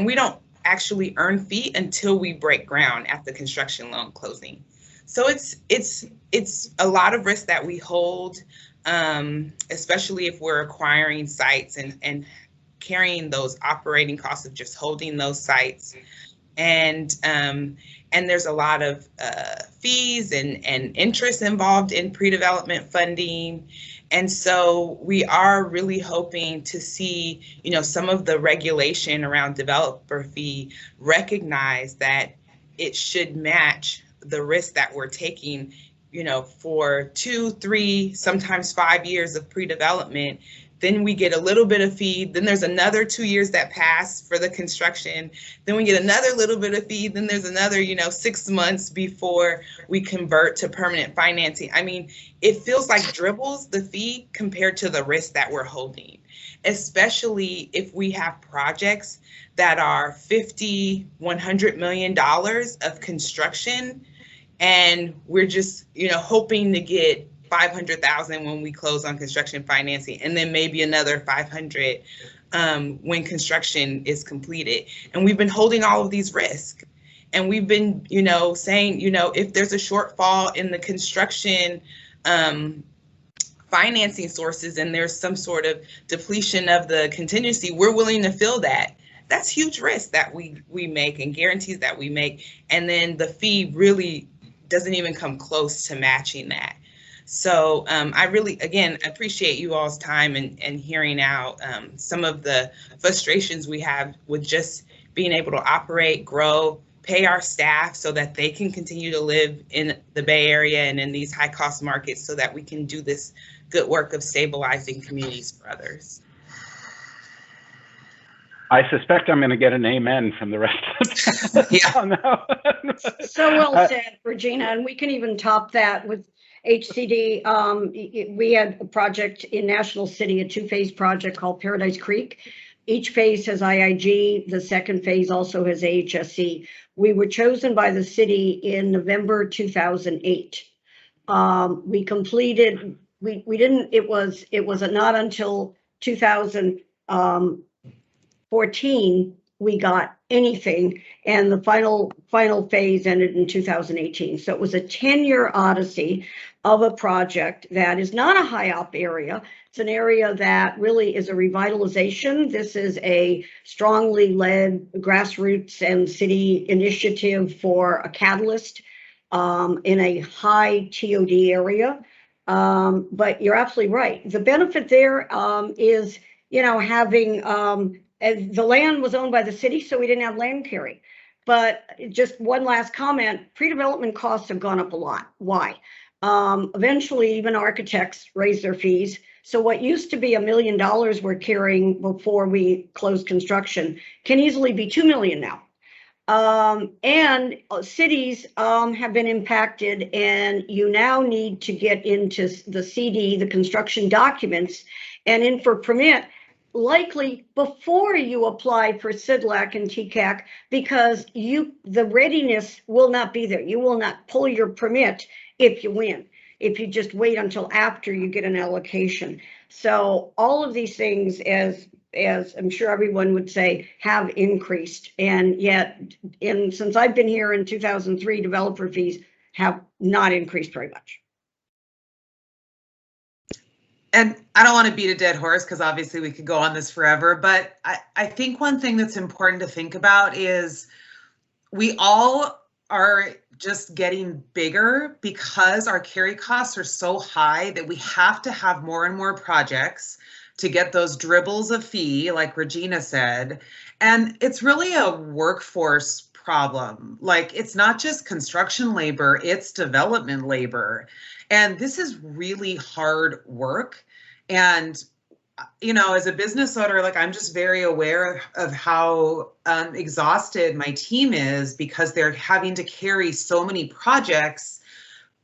[SPEAKER 2] we don't actually earn fee until we break ground at the construction loan closing. So it's a lot of risk that we hold, especially if we're acquiring sites and carrying those operating costs of just holding those sites. And there's a lot of fees and interest involved in pre-development funding. And so we are really hoping to see, you know, some of the regulation around developer fee recognize that it should match the risk that we're taking, you know, for 2, 3, sometimes 5 years of pre-development. Then we get a little bit of fee. Then there's another 2 years that pass for the construction. Then we get another little bit of fee. Then there's another, 6 months before we convert to permanent financing. I mean, it feels like dribbles, the fee, compared to the risk that we're holding, especially if we have projects that are $50, $100 million of construction, and we're just, hoping to get 500,000 when we close on construction financing, and then maybe another 500 when construction is completed. And we've been holding all of these risks. And we've been, saying, if there's a shortfall in the construction financing sources and there's some sort of depletion of the contingency, we're willing to fill that. That's huge risk that we make and guarantees that we make. And then the fee really doesn't even come close to matching that. So I really, again, appreciate you all's time and hearing out some of the frustrations we have with just being able to operate, grow, pay our staff so that they can continue to live in the Bay Area and in these high cost markets so that we can do this good work of stabilizing communities for others.
[SPEAKER 1] I suspect I'm going to get an amen from the rest of the
[SPEAKER 5] yeah. So well said, Regina, and we can even top that with HCD. We had a project in National City, a 2-phase project called Paradise Creek. Each phase has IIG. The second phase also has AHSC. We were chosen by the city in November 2008. We completed. We didn't. It was not until 2014 we got anything, and the final phase ended in 2018. So it was a 10-year odyssey of a project that is not a high op area. It's an area that really is a revitalization. This is a strongly led grassroots and city initiative for a catalyst in a high TOD area. But you're absolutely right. The benefit there is, having the land was owned by the city, so we didn't have land carry. But just one last comment, pre-development costs have gone up a lot. Why? Eventually, even architects raise their fees. So what used to be $1 million we're carrying before we close construction can easily be $2 million now. And cities have been impacted, and you now need to get into the CD, the construction documents, and in for permit, likely before you apply for CIDLAC and TCAC, because the readiness will not be there. You will not pull your permit if you win, if you just wait until after you get an allocation. So all of these things, as I'm sure everyone would say, have increased. And yet, since I've been here in 2003, developer fees have not increased very much.
[SPEAKER 4] And I don't want to beat a dead horse because obviously we could go on this forever, but I think one thing that's important to think about is we all are just getting bigger because our carry costs are so high that we have to have more and more projects to get those dribbles of fee, like Regina said. And it's really a workforce problem. Like, it's not just construction labor, it's development labor. And this is really hard work. And, you know, as a business owner, like, I'm just very aware of how exhausted my team is, because they're having to carry so many projects,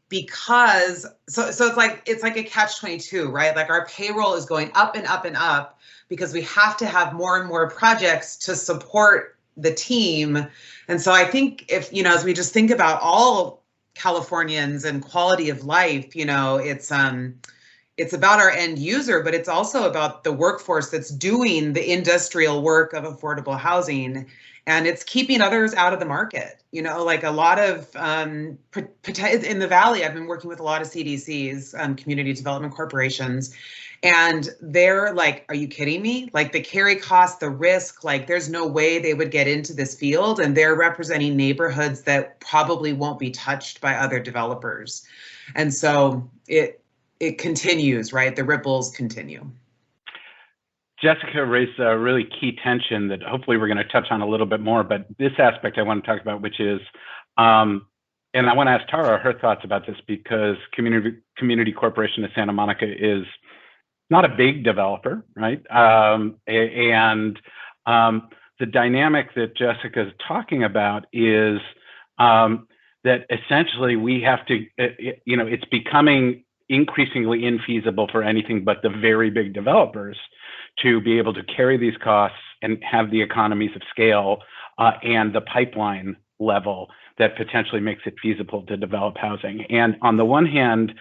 [SPEAKER 4] because so it's like a catch-22, right? Like, our payroll is going up and up and up because we have to have more and more projects to support the team. And so I think, if, you know, as we just think about all Californians and quality of life, you know, it's about our end user, but it's also about the workforce that's doing the industrial work of affordable housing, and it's keeping others out of the market. You know, like, a lot of in the Valley, I've been working with a lot of CDCs, community development corporations, and they're like, are you kidding me? Like, the carry cost, the risk, like, there's no way they would get into this field, and they're representing neighborhoods that probably won't be touched by other developers. And so it continues, right? The ripples continue.
[SPEAKER 1] Jessica raised a really key tension that hopefully we're going to touch on a little bit more, but this aspect I want to talk about, which is, and I want to ask Tara her thoughts about this, because Community Corporation of Santa Monica is not a big developer, right? And the dynamic that Jessica is talking about is that essentially we have to, you know, it's becoming increasingly infeasible for anything but the very big developers to be able to carry these costs and have the economies of scale and the pipeline level that potentially makes it feasible to develop housing. And on the one hand,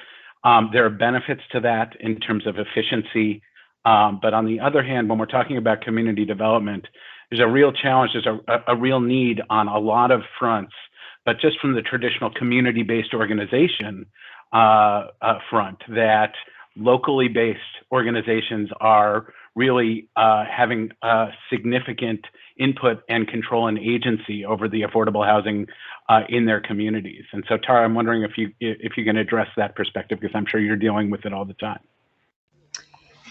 [SPEAKER 1] there are benefits to that in terms of efficiency. But on the other hand, when we're talking about community development, there's a real challenge, there's a real need on a lot of fronts, but just from the traditional community-based organization front, that locally based organizations are really having significant input and control and agency over the affordable housing in their communities. And so, Tara, I'm wondering if you can address that perspective, because I'm sure you're dealing with it all the time.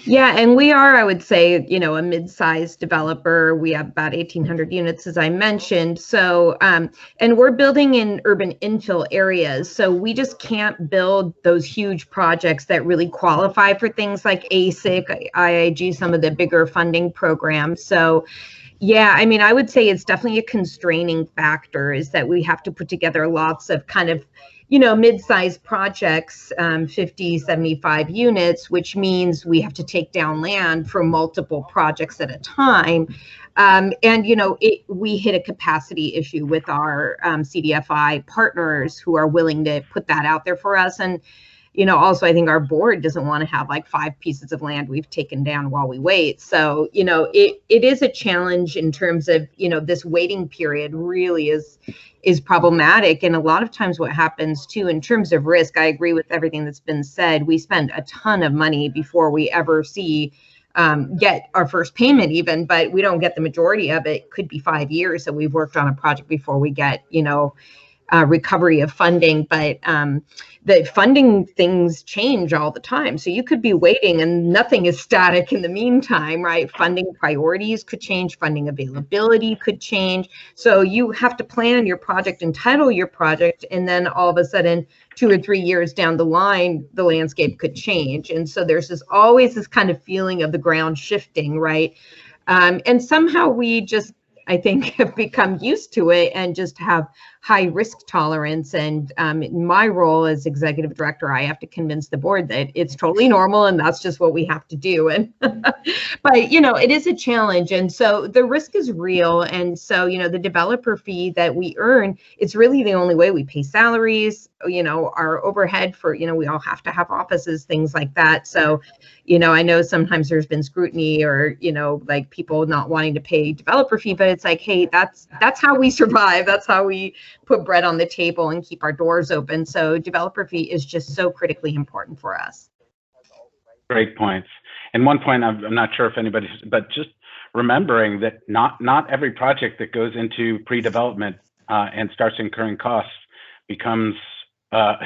[SPEAKER 3] Yeah, and we are, I would say, you know, a mid-sized developer. We have about 1,800 units, as I mentioned. So, and we're building in urban infill areas. So we just can't build those huge projects that really qualify for things like ASIC, IIG, some of the bigger funding programs. So, yeah, I mean, I would say it's definitely a constraining factor, is that we have to put together lots of kind of, you know, mid-sized projects, 50, 75 units, which means we have to take down land for multiple projects at a time. And, you know, we hit a capacity issue with our CDFI partners who are willing to put that out there for us. And, you know, also, I think our board doesn't want to have like 5 pieces of land we've taken down while we wait. So, you know, it is a challenge in terms of, you know, this waiting period really is problematic. And a lot of times what happens too, in terms of risk, I agree with everything that's been said. We spend a ton of money before we ever get our first payment even, but we don't get the majority of it. Could be 5 years that we've worked on a project before we get, you know, recovery of funding. But the funding things change all the time. So you could be waiting and nothing is static in the meantime, right? Funding priorities could change, funding availability could change. So you have to plan your project, entitle your project, and then all of a sudden 2 or 3 years down the line, the landscape could change. And so there's always this kind of feeling of the ground shifting, right? And somehow we just, I think, have become used to it and just have high risk tolerance. And in my role as executive director, I have to convince the board that it's totally normal and that's just what we have to do. And but, you know, it is a challenge. And so the risk is real. And so, you know, the developer fee that we earn, it's really the only way we pay salaries, you know, our overhead for, you know, we all have to have offices, things like that. So, you know, I know sometimes there's been scrutiny or, you know, like people not wanting to pay developer fee, but it's like, hey, that's how we survive. That's how we put bread on the table and keep our doors open. So developer fee is just so critically important for us.
[SPEAKER 1] Great points. And one point, I'm not sure if anybody's, but just remembering that not every project that goes into pre-development and starts incurring costs becomes a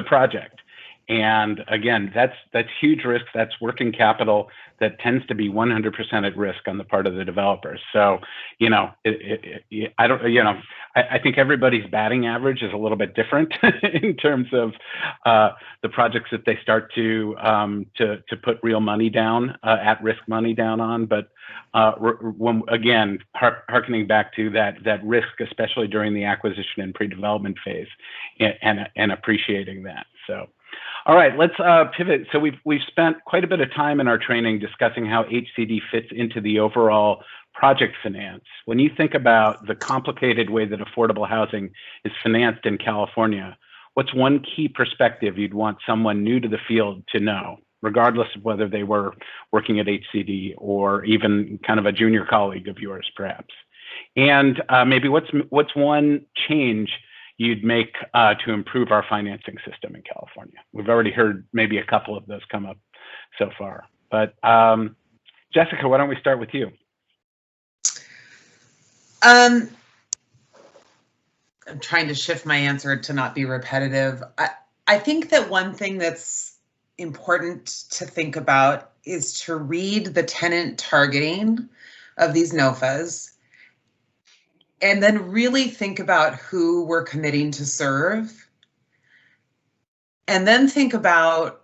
[SPEAKER 1] project. And again, that's huge risk. That's working capital that tends to be 100% at risk on the part of the developers. So, you know, I don't, you know, I think everybody's batting average is a little bit different in terms of the projects that they start to put real money down, at risk money down on. But when, again, harkening back to that risk, especially during the acquisition and pre-development phase, and appreciating that. So. All right, let's pivot. So we've spent quite a bit of time in our training discussing how HCD fits into the overall project finance. When you think about the complicated way that affordable housing is financed in California, what's one key perspective you'd want someone new to the field to know, regardless of whether they were working at HCD or even kind of a junior colleague of yours, perhaps? And maybe what's one change you'd make to improve our financing system in California? We've already heard maybe a couple of those come up so far. But Jessica, why don't we start with you?
[SPEAKER 4] I'm trying to shift my answer to not be repetitive. I think that one thing that's important to think about is to read the tenant targeting of these NOFAs, and then really think about who we're committing to serve. And then think about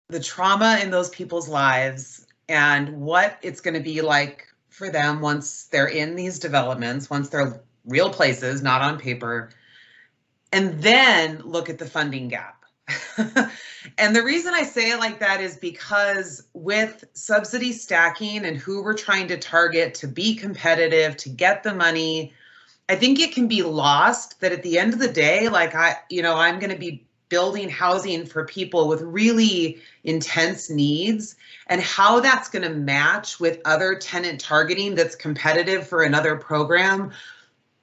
[SPEAKER 4] the trauma in those people's lives and what it's going to be like for them once they're in these developments, once they're real places, not on paper. And then look at the funding gap. And the reason I say it like that is because with subsidy stacking and who we're trying to target to be competitive, to get the money, I think it can be lost that at the end of the day, like I'm going to be building housing for people with really intense needs, and how that's going to match with other tenant targeting that's competitive for another program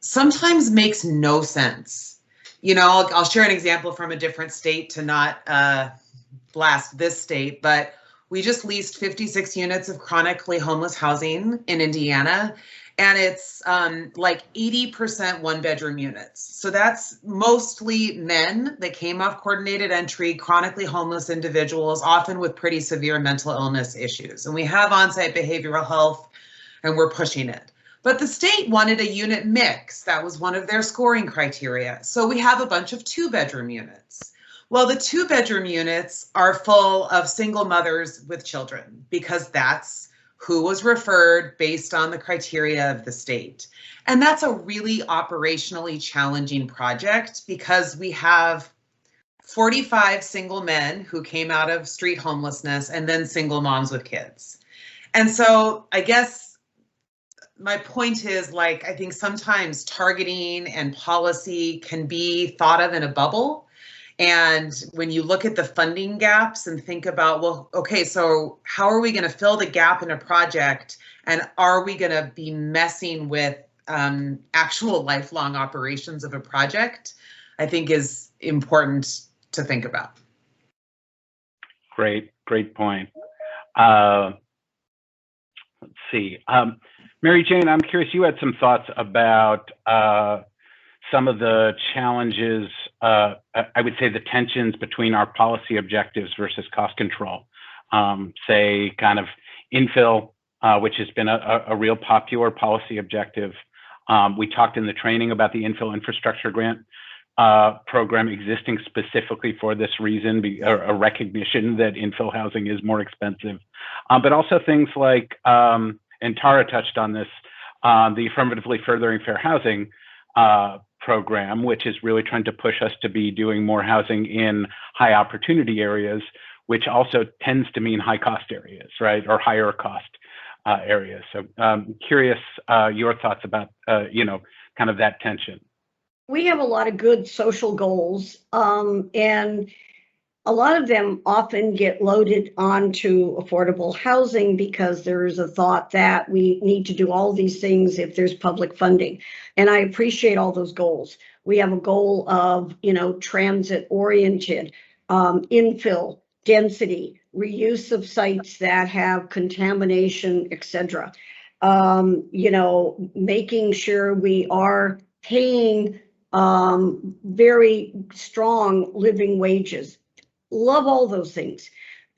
[SPEAKER 4] sometimes makes no sense. You know, I'll share an example from a different state to not blast this state, but we just leased 56 units of chronically homeless housing in Indiana, and it's like 80% one-bedroom units. So that's mostly men that came off coordinated entry, chronically homeless individuals, often with pretty severe mental illness issues. And we have on-site behavioral health, and we're pushing it. But the state wanted a unit mix. That was one of their scoring criteria. So we have a bunch of 2-bedroom units. Well, the 2-bedroom units are full of single mothers with children because that's who was referred based on the criteria of the state. And that's a really operationally challenging project because we have 45 single men who came out of street homelessness and then single moms with kids. And so I guess my point is, like, I think sometimes targeting and policy can be thought of in a bubble. And when you look at the funding gaps and think about, well, okay, so how are we going to fill the gap in a project? And are we going to be messing with actual lifelong operations of a project? I think is important to think about.
[SPEAKER 1] Great point. Let's see. Mary Jane, I'm curious, you had some thoughts about some of the challenges, I would say the tensions between our policy objectives versus cost control. Say kind of infill, which has been a real popular policy objective. We talked in the training about the infill infrastructure grant program existing specifically for this reason, a recognition that infill housing is more expensive, but also things like, and Tara touched on this, the Affirmatively Furthering Fair Housing program, which is really trying to push us to be doing more housing in high opportunity areas, which also tends to mean high cost areas, right? Or higher cost areas. So curious your thoughts about, kind of that tension.
[SPEAKER 5] We have a lot of good social goals, and a lot of them often get loaded onto affordable housing because there is a thought that we need to do all these things if there's public funding. And I appreciate all those goals. We have a goal of, transit oriented, infill, density, reuse of sites that have contamination, etc. Making sure we are paying very strong living wages. love all those things.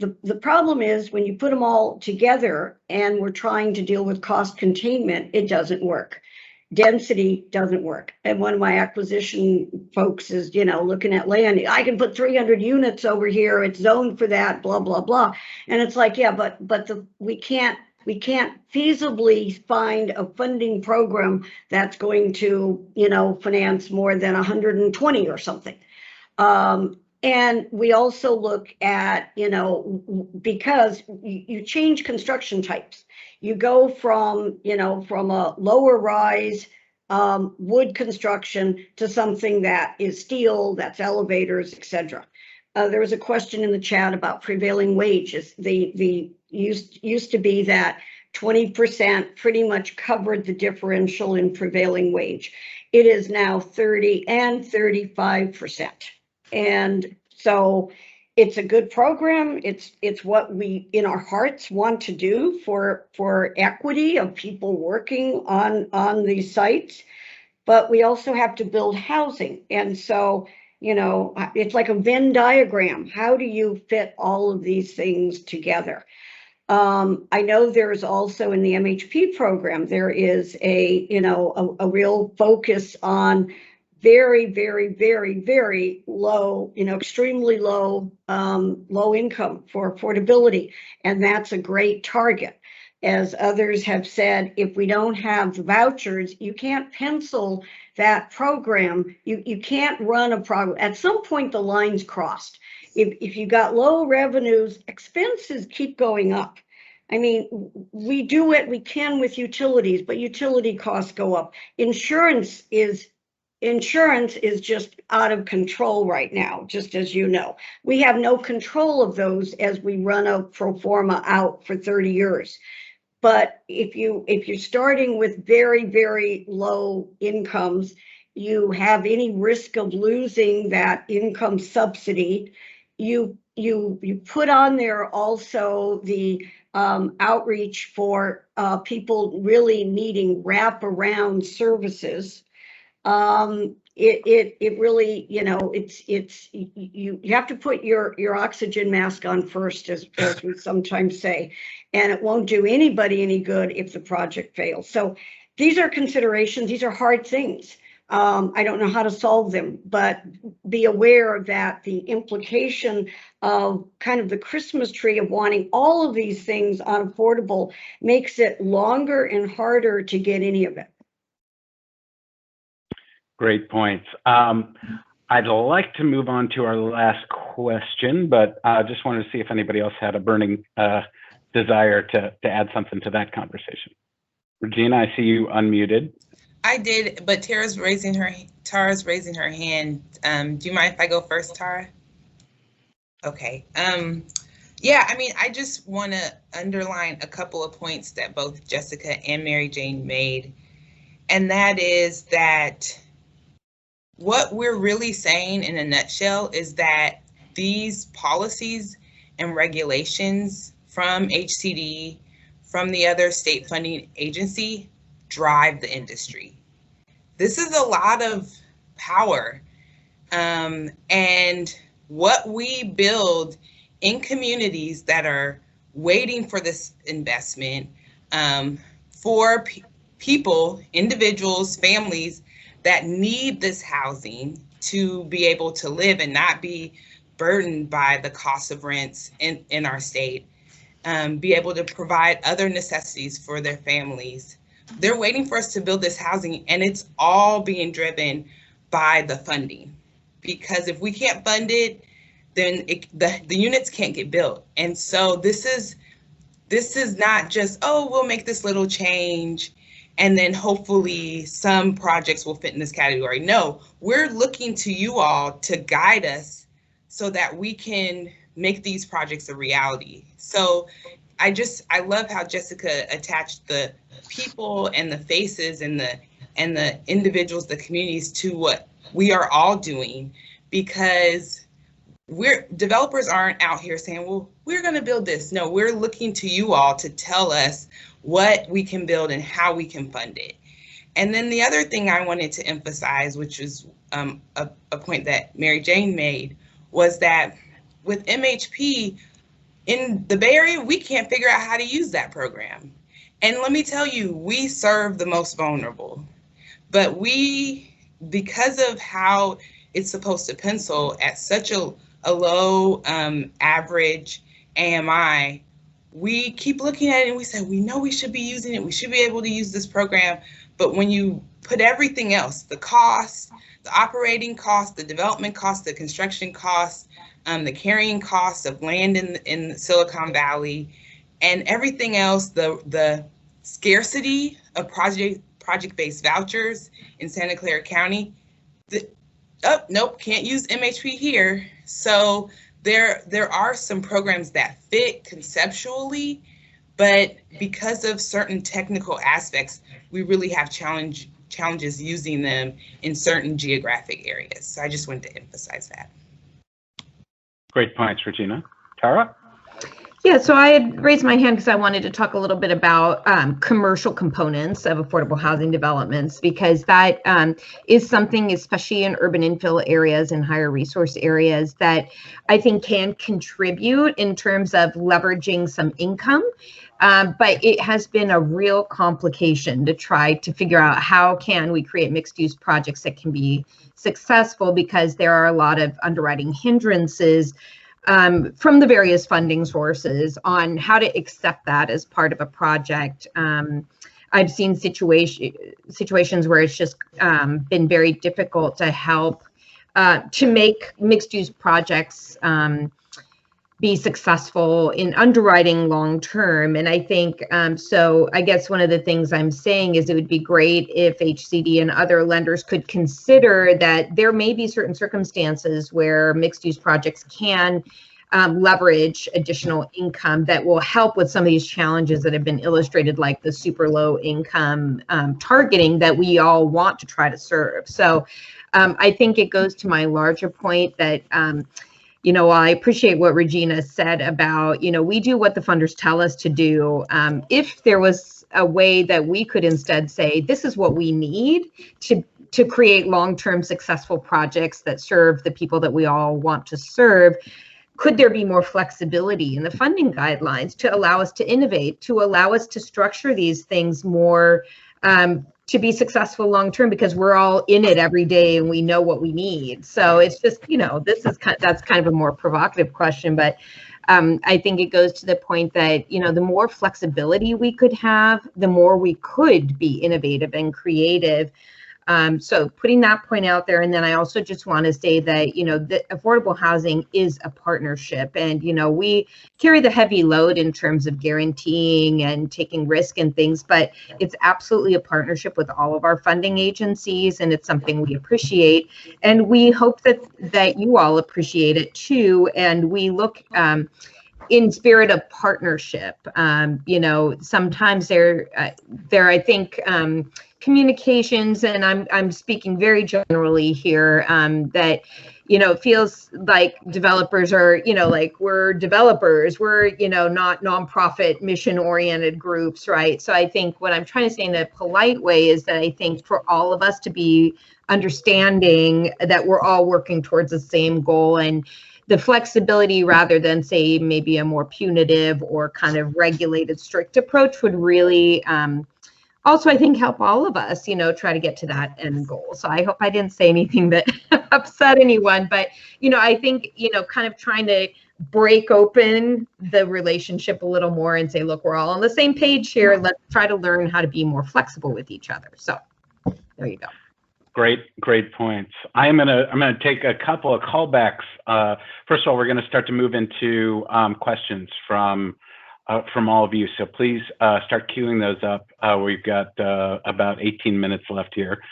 [SPEAKER 5] The problem is when you put them all together and we're trying to deal with cost containment, it doesn't work. Density doesn't work. And one of my acquisition folks is, looking at land. I can put 300 units over here. It's zoned for that, blah, blah, blah. And it's like, yeah, but we can't feasibly find a funding program that's going to, finance more than 120 or something. And we also look at, because you change construction types. You go from, from a lower rise wood construction to something that is steel, that's elevators, etc. There was a question in the chat about prevailing wages. The used to be that 20% pretty much covered the differential in prevailing wage. It is now 30 and 35%. And so it's a good program. It's what we in our hearts want to do for equity of people working on these sites. But we also have to build housing. And so, it's like a Venn diagram. How do you fit all of these things together? I know there's also in the MHP program, there is a real focus on very, very, very, very low, extremely low, low income for affordability. And that's a great target. As others have said, if we don't have the vouchers, you can't pencil that program. You can't run a program. At some point, the line's crossed. If you got low revenues, expenses keep going up. I mean, we do what we can with utilities, but utility costs go up. Insurance is just out of control right now, just as you know. We have no control of those as we run a pro forma out for 30 years. But if you're starting with very, very low incomes, you have any risk of losing that income subsidy. You put on there also the outreach for people really needing wraparound services. It really, you have to put your oxygen mask on first, as we sometimes say, and it won't do anybody any good if the project fails. So these are considerations. These are hard things. I don't know how to solve them, but be aware that the implication of kind of the Christmas tree of wanting all of these things unaffordable makes it longer and harder to get any of it.
[SPEAKER 1] Great points. I'd like to move on to our last question, but I just wanted to see if anybody else had a burning desire to add something to that conversation. Regina, I see you unmuted.
[SPEAKER 2] I did, but Tara's raising her hand. Do you mind if I go first, Tara? Okay. Yeah, I mean, I just want to underline a couple of points that both Jessica and Mary Jane made, and that is that what we're really saying in a nutshell is that these policies and regulations from HCD, from the other state funding agency, drive the industry. This is a lot of power. And what we build in communities that are waiting for this investment, for people, individuals, families that need this housing to be able to live and not be burdened by the cost of rents in our state, be able to provide other necessities for their families. They're waiting for us to build this housing, and it's all being driven by the funding. Because if we can't fund it, then the units can't get built. And so this is not just, oh, we'll make this little change and then hopefully some projects will fit in this category. No, we're looking to you all to guide us so that we can make these projects a reality. So I love how Jessica attached the people and the faces and the individuals, the communities to what we are all doing, because developers aren't out here saying, well, we're going to build this. No, we're looking to you all to tell us what we can build and how we can fund it. And then the other thing I wanted to emphasize, which is a point that Mary Jane made, was that with MHP in the Bay Area, we can't figure out how to use that program. And let me tell you, we serve the most vulnerable. But because of how it's supposed to pencil at such a low average AMI, we keep looking at it and we say, we know we should be using it. We should be able to use this program. But when you put everything else, the cost, the operating cost, the development cost, the construction cost, the carrying costs of land in Silicon Valley, and everything else, the scarcity of project-based vouchers in Santa Clara County, nope, can't use MHP here. So there are some programs that fit conceptually, but because of certain technical aspects, we really have challenges using them in certain geographic areas. So I just wanted to emphasize that.
[SPEAKER 1] Great points, Regina. Tara?
[SPEAKER 3] Yeah, so I had raised my hand because I wanted to talk a little bit about commercial components of affordable housing developments, because that is something, especially in urban infill areas and higher resource areas, that I think can contribute in terms of leveraging some income. But it has been a real complication to try to figure out how can we create mixed use projects that can be successful, because there are a lot of underwriting hindrances from the various funding sources on how to accept that as part of a project. I've seen situations where it's just been very difficult to help to make mixed use projects be successful in underwriting long term. And I think, so I guess one of the things I'm saying is it would be great if HCD and other lenders could consider that there may be certain circumstances where mixed use projects can leverage additional income that will help with some of these challenges that have been illustrated, like the super low income targeting that we all want to try to serve. So I think it goes to my larger point that I appreciate what Regina said about, we do what the funders tell us to do. If there was a way that we could instead say, this is what we need to create long-term successful projects that serve the people that we all want to serve, could there be more flexibility in the funding guidelines to allow us to innovate, to allow us to structure these things more to be successful long term, because we're all in it every day and we know what we need. So it's just, that's kind of a more provocative question, but I think it goes to the point that, the more flexibility we could have, the more we could be innovative and creative. So putting that point out there. And then I also just want to say that, that affordable housing is a partnership, and, we carry the heavy load in terms of guaranteeing and taking risk and things, but it's absolutely a partnership with all of our funding agencies. And it's something we appreciate. And we hope that you all appreciate it too. And we look, in spirit of partnership, sometimes there, I think, communications, and I'm speaking very generally here, that, it feels like developers are, like we're developers, we're, not nonprofit mission-oriented groups, right? So I think what I'm trying to say in a polite way is that I think for all of us to be understanding that we're all working towards the same goal, and the flexibility, rather than say maybe a more punitive or kind of regulated strict approach, would really also, I think, help all of us, try to get to that end goal. So I hope I didn't say anything that upset anyone, but, I think, kind of trying to break open the relationship a little more and say, look, we're all on the same page here. Let's try to learn how to be more flexible with each other. So there you go.
[SPEAKER 1] Great points. I'm gonna take a couple of callbacks. First of all, we're gonna start to move into questions from all of you. So please start queuing those up. We've got about 18 minutes left here.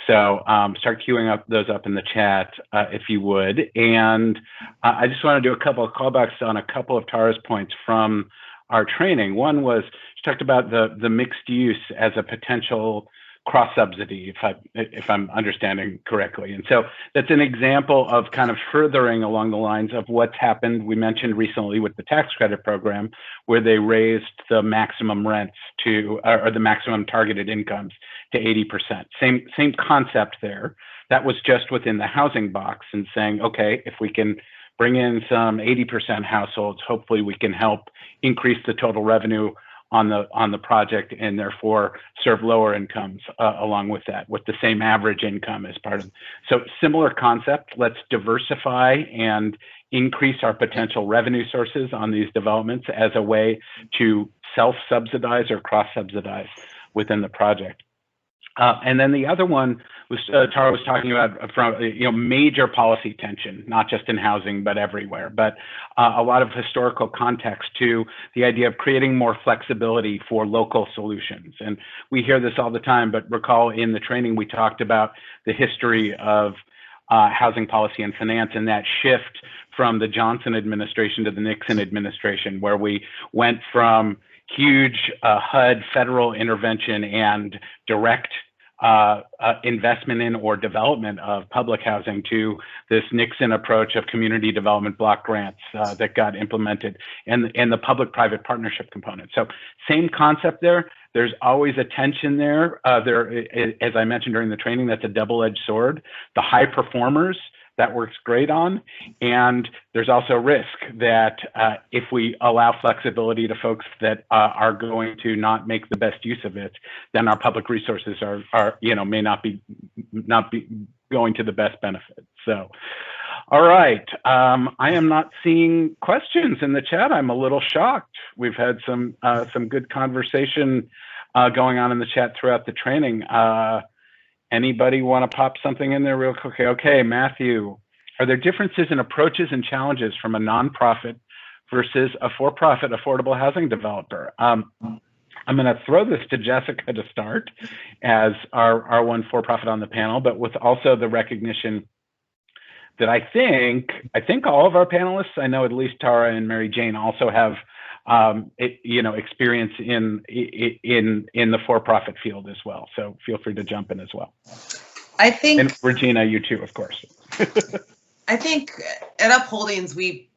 [SPEAKER 1] So start queuing those up in the chat if you would. And I just want to do a couple of callbacks on a couple of Tara's points from our training. One was she talked about the mixed use as a potential cross subsidy, if I'm understanding correctly. And so that's an example of kind of furthering along the lines of what's happened. We mentioned recently with the tax credit program, where they raised the maximum rents to, or the maximum targeted incomes to 80%. Same concept there. That was just within the housing box and saying, okay, if we can bring in some 80% households. Hopefully we can help increase the total revenue on the project and therefore serve lower incomes along with that, with the same average income as part of. So similar concept, let's diversify and increase our potential revenue sources on these developments as a way to self-subsidize or cross-subsidize within the project. And then the other one was Tara was talking about from major policy tension, not just in housing but everywhere. But a lot of historical context to the idea of creating more flexibility for local solutions. And we hear this all the time. But recall in the training we talked about the history of housing policy and finance and that shift from the Johnson administration to the Nixon administration, where we went from huge HUD federal intervention and direct investment in or development of public housing to this Nixon approach of community development block grants that got implemented and the public-private partnership component. So same concept there. There's always a tension there. As I mentioned during the training, that's a double-edged sword. The high performers, that works great on. And there's also risk that if we allow flexibility to folks that are going to not make the best use of it, then our public resources may not be going to the best benefit. So, all right, I am not seeing questions in the chat. I'm a little shocked. We've had some good conversation going on in the chat throughout the training. Anybody want to pop something in there real quick? Okay, Matthew, are there differences in approaches and challenges from a nonprofit versus a for-profit affordable housing developer? I'm going to throw this to Jessica to start as our one for-profit on the panel, but with also the recognition that I think all of our panelists, I know at least Tara and Mary Jane also have experience in the for-profit field as well. So feel free to jump in as well.
[SPEAKER 4] I think,
[SPEAKER 1] and Regina, you too, of course.
[SPEAKER 4] I think at Up Holdings, we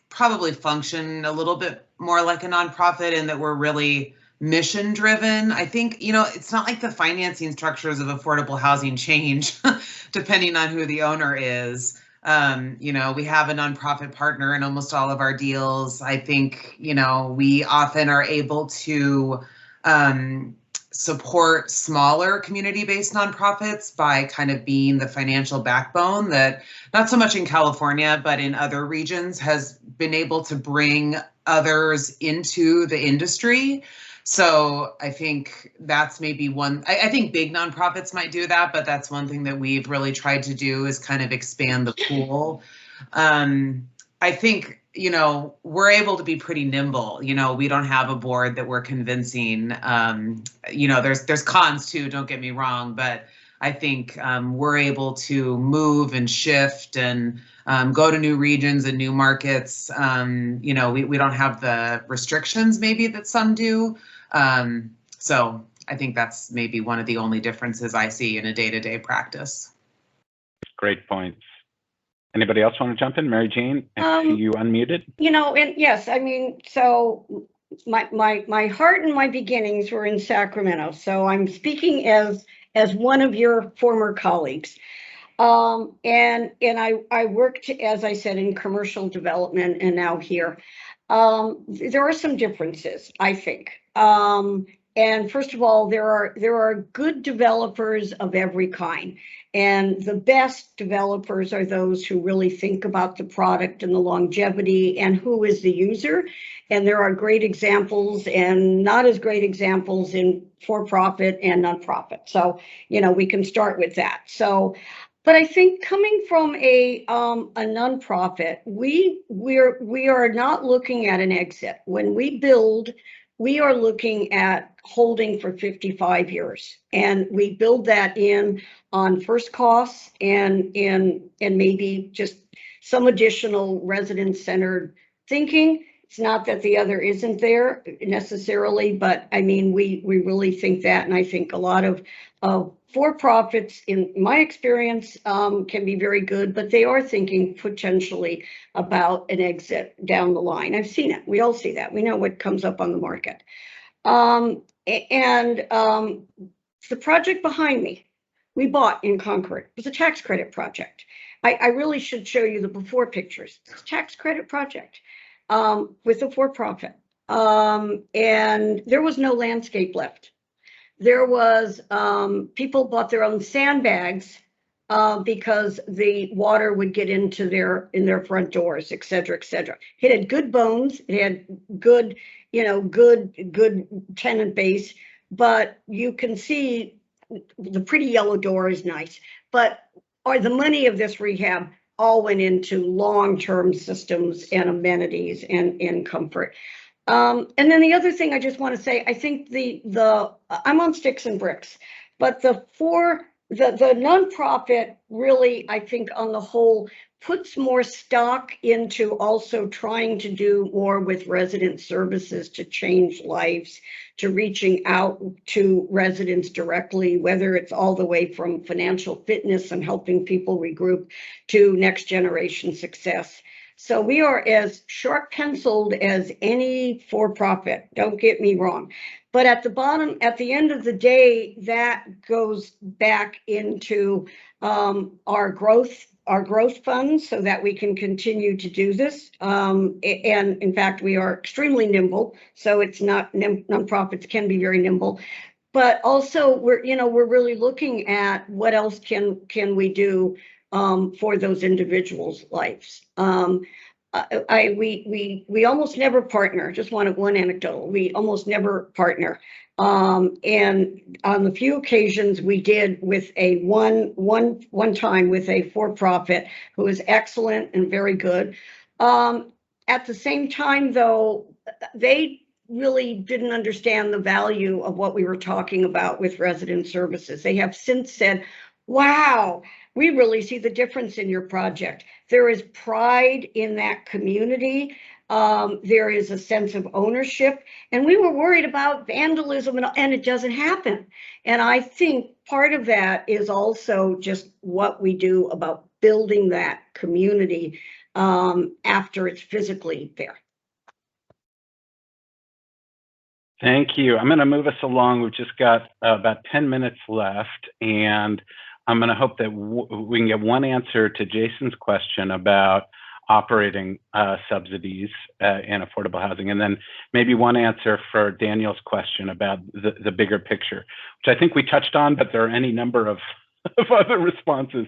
[SPEAKER 4] probably function a little bit more like a nonprofit in that we're really mission driven. I think, it's not like the financing structures of affordable housing change depending on who the owner is. We have a nonprofit partner in almost all of our deals. I think, we often are able to support smaller community-based nonprofits by kind of being the financial backbone that not so much in California, but in other regions has been able to bring others into the industry. So I think that's maybe one. I think big nonprofits might do that, but that's one thing that we've really tried to do is kind of expand the pool. I think, we're able to be pretty nimble. We don't have a board that we're convincing. There's cons too, don't get me wrong, but I think we're able to move and shift and go to new regions and new markets. We don't have the restrictions maybe that some do. So I think that's maybe one of the only differences I see in a day-to-day practice.
[SPEAKER 1] Great points. Anybody else want to jump in? Mary Jane, I see you unmuted.
[SPEAKER 5] And yes, so my heart and my beginnings were in Sacramento. So I'm speaking as one of your former colleagues. And I worked, as I said, in commercial development and now here. There are some differences, I think. And first of all, there are good developers of every kind. And the best developers are those who really think about the product and the longevity and who is the user. And there are great examples and not as great examples in for-profit and nonprofit. So, we can start with that. So, but I think coming from a nonprofit, we are not looking at an exit. When we build, we are looking at holding for 55 years, and we build that in on first costs and maybe just some additional resident-centered thinking. It's not that the other isn't there necessarily, but I mean, we really think that, and I think a lot of for-profits, in my experience, can be very good, but they are thinking potentially about an exit down the line. I've seen it. We all see that. We know what comes up on the market. The project behind me, we bought in Concord. It was a tax credit project. I really should show you the before pictures. It's a tax credit project with a for-profit. And there was no landscape left. There was, people bought their own sandbags because the water would get into in their front doors, et cetera, et cetera. It had good bones. It had good, good tenant base, but you can see the pretty yellow door is nice, but the money of this rehab all went into long-term systems and amenities and comfort. And then the other thing I just want to say, I think I'm on sticks and bricks, but the nonprofit really, I think on the whole, puts more stock into also trying to do more with resident services to change lives, to reaching out to residents directly, whether it's all the way from financial fitness and helping people regroup to next generation success. So we are as sharp penciled as any for-profit, don't get me wrong. But at the bottom, at the end of the day, that goes back into our growth funds so that we can continue to do this. And in fact, we are extremely nimble. So it's not, nonprofits can be very nimble. But also we're really looking at what else can we do for those individuals' lives. We almost never partner. Just one anecdote. We almost never partner. And on the few occasions we did with one time with a for-profit who was excellent and very good. At the same time, though, they really didn't understand the value of what we were talking about with resident services. They have since said, wow, we really see the difference in your project. There is pride in that community. There is a sense of ownership. And we were worried about vandalism and it doesn't happen. And I think part of that is also just what we do about building that community after it's physically there.
[SPEAKER 1] Thank you. I'm going to move us along. We've just got about 10 minutes left, and I'm going to hope that we can get one answer to Jason's question about operating subsidies in affordable housing, and then maybe one answer for Daniel's question about the bigger picture, which I think we touched on, but there are any number of other responses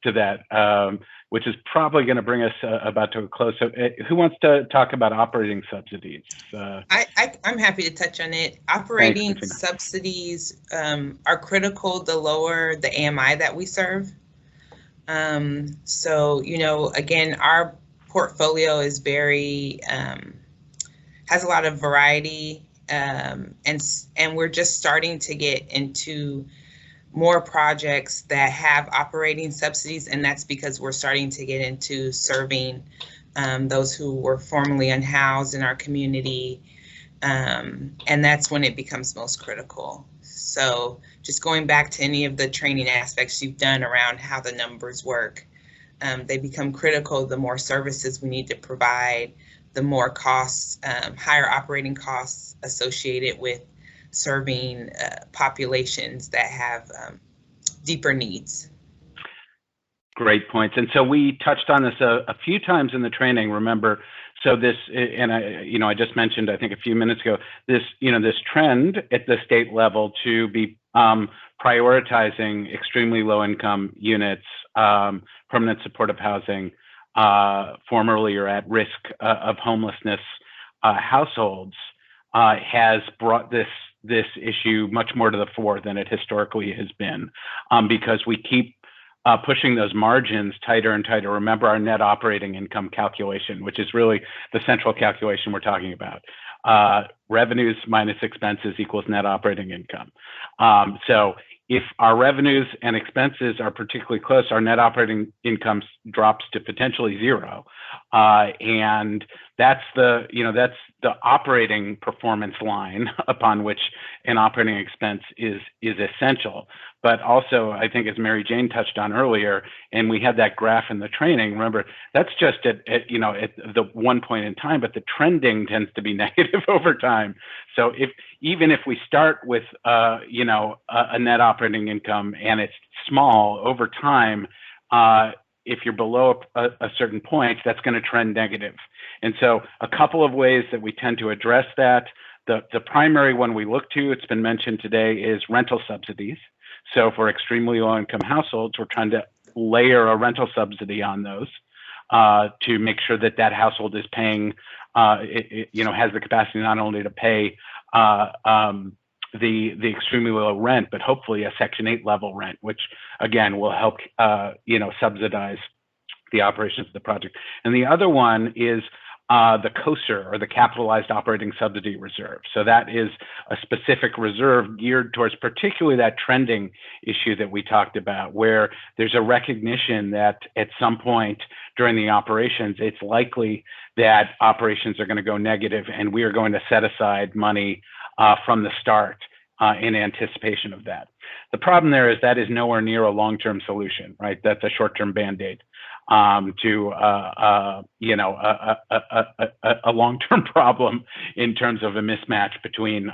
[SPEAKER 1] to that, which is probably going to bring us about to a close. So who wants to talk about operating subsidies?
[SPEAKER 2] I'm happy to touch on it. Operating subsidies are critical to lower the AMI that we serve. So, again, our portfolio is very, has a lot of variety, and we're just starting to get into more projects that have operating subsidies, and that's because we're starting to get into serving those who were formerly unhoused in our community, and that's when it becomes most critical. So just going back to any of the training aspects you've done around how the numbers work, they become critical the more services we need to provide, the more costs, higher operating costs associated with serving populations that have deeper needs.
[SPEAKER 1] Great points. And so we touched on this a few times in the training, remember. So this, and I just mentioned, I think a few minutes ago, this trend at the state level to be prioritizing extremely low income units, permanent supportive housing, formerly or at risk of homelessness households, has brought this issue much more to the fore than it historically has been, because we keep pushing those margins tighter and tighter. Remember our net operating income calculation, which is really the central calculation we're talking about. Revenues minus expenses equals net operating income. So if our revenues and expenses are particularly close, our net operating income drops to potentially zero. And that's the operating performance line upon which an operating expense is essential. But also, I think as Mary Jane touched on earlier, and we had that graph in the training, remember, that's just at the one point in time, but the trending tends to be negative over time. So even if we start with a net operating income and it's small over time, if you're below a certain point, that's going to trend negative. And so a couple of ways that we tend to address that. The primary one we look to, it's been mentioned today, is rental subsidies. So for extremely low income households, we're trying to layer a rental subsidy on those to make sure that that household is paying, has the capacity not only to pay the extremely low rent, but hopefully a Section 8 level rent, which again will help subsidize the operations of the project. And the other one is the COSR, or the Capitalized Operating Subsidy Reserve. So that is a specific reserve geared towards particularly that trending issue that we talked about, where there's a recognition that at some point during the operations, it's likely that operations are going to go negative, and we are going to set aside money from the start in anticipation of that. The problem there is that is nowhere near a long-term solution, right? That's a short-term Band-Aid to a long-term problem in terms of a mismatch between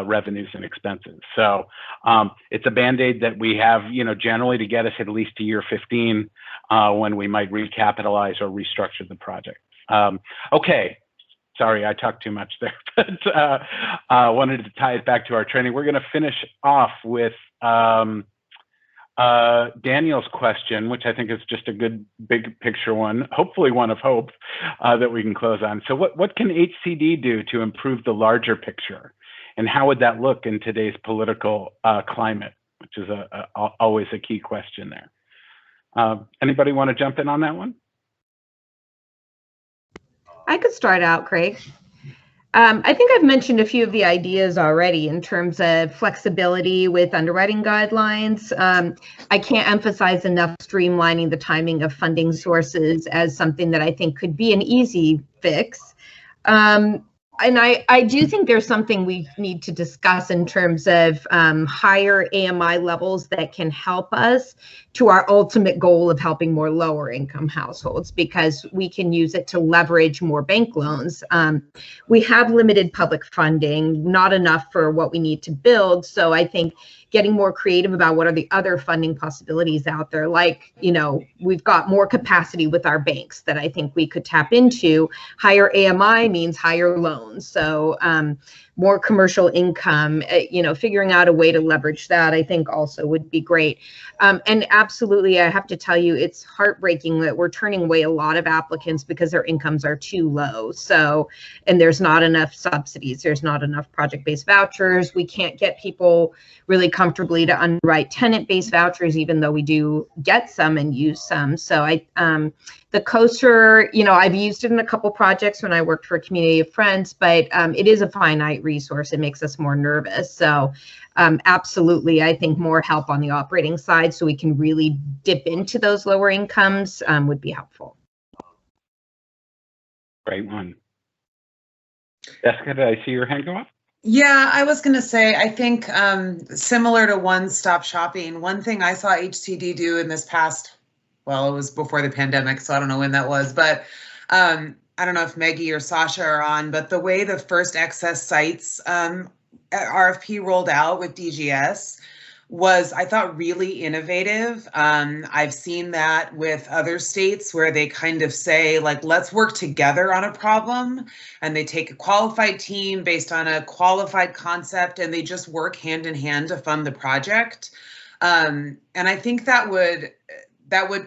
[SPEAKER 1] revenues and expenses. So it's a Band-Aid that we have, generally to get us at least to year 15 when we might recapitalize or restructure the project. Okay. Sorry, I talked too much there, but wanted to tie it back to our training. We're going to finish off with Daniel's question, which I think is just a good big picture one, hopefully one of hope that we can close on. So what can HCD do to improve the larger picture? And how would that look in today's political climate, which is always a key question there. Anybody want to jump in on that one?
[SPEAKER 3] I could start out, Craig. I think I've mentioned a few of the ideas already in terms of flexibility with underwriting guidelines. I can't emphasize enough streamlining the timing of funding sources as something that I think could be an easy fix. And I do think there's something we need to discuss in terms of higher AMI levels that can help us to our ultimate goal of helping more lower income households, because we can use it to leverage more bank loans. We have limited public funding, not enough for what we need to build. So I think getting more creative about what are the other funding possibilities out there, like, we've got more capacity with our banks that I think we could tap into. Higher AMI means higher loans. So more commercial income, figuring out a way to leverage that, I think also would be great. And absolutely, I have to tell you, it's heartbreaking that we're turning away a lot of applicants because their incomes are too low. So, and there's not enough subsidies, there's not enough project-based vouchers. We can't get people really comfortably to underwrite tenant-based vouchers, even though we do get some and use some. So the COSR, I've used it in a couple projects when I worked for a community of friends, but it is a finite resource. It makes us more nervous. So absolutely, I think more help on the operating side so we can really dip into those lower incomes would be helpful.
[SPEAKER 1] Great one. Jessica, did I see your hand go up?
[SPEAKER 4] Yeah, I was going to say, I think similar to one-stop shopping, one thing I saw HCD do in this past, well, it was before the pandemic, so I don't know when that was, but I don't know if Maggie or Sasha are on, but the way the first excess sites RFP rolled out with DGS was, I thought, really innovative. I've seen that with other states where they kind of say, like, let's work together on a problem, and they take a qualified team based on a qualified concept, and they just work hand in hand to fund the project. And I think that would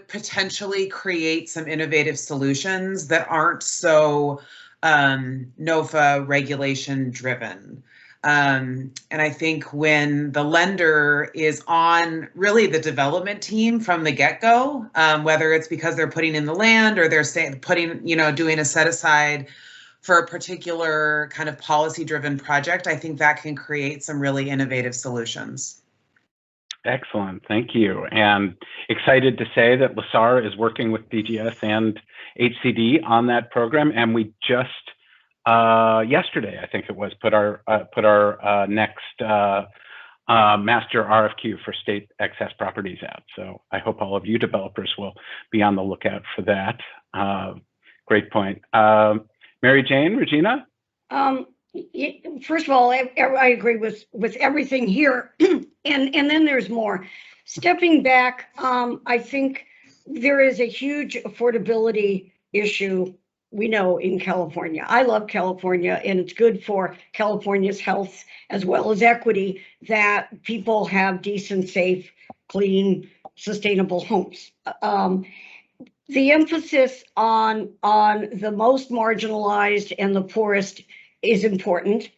[SPEAKER 4] potentially create some innovative solutions that aren't so NOFA regulation driven. And I think when the lender is on really the development team from the get-go, whether it's because they're putting in the land or they're doing a set aside for a particular kind of policy-driven project, I think that can create some really innovative solutions.
[SPEAKER 1] Excellent, thank you. And excited to say that LaSAR is working with DGS and HCD on that program, and we just yesterday, I think it was, put our next master RFQ for state excess properties out. So I hope all of you developers will be on the lookout for that. Great point. Mary Jane, Regina?
[SPEAKER 5] First of all, I agree with everything here, and then there's more. Stepping back, I think there is a huge affordability issue, we know, in California. I love California, and it's good for California's health as well as equity that people have decent, safe, clean, sustainable homes. The emphasis on the most marginalized and the poorest is important,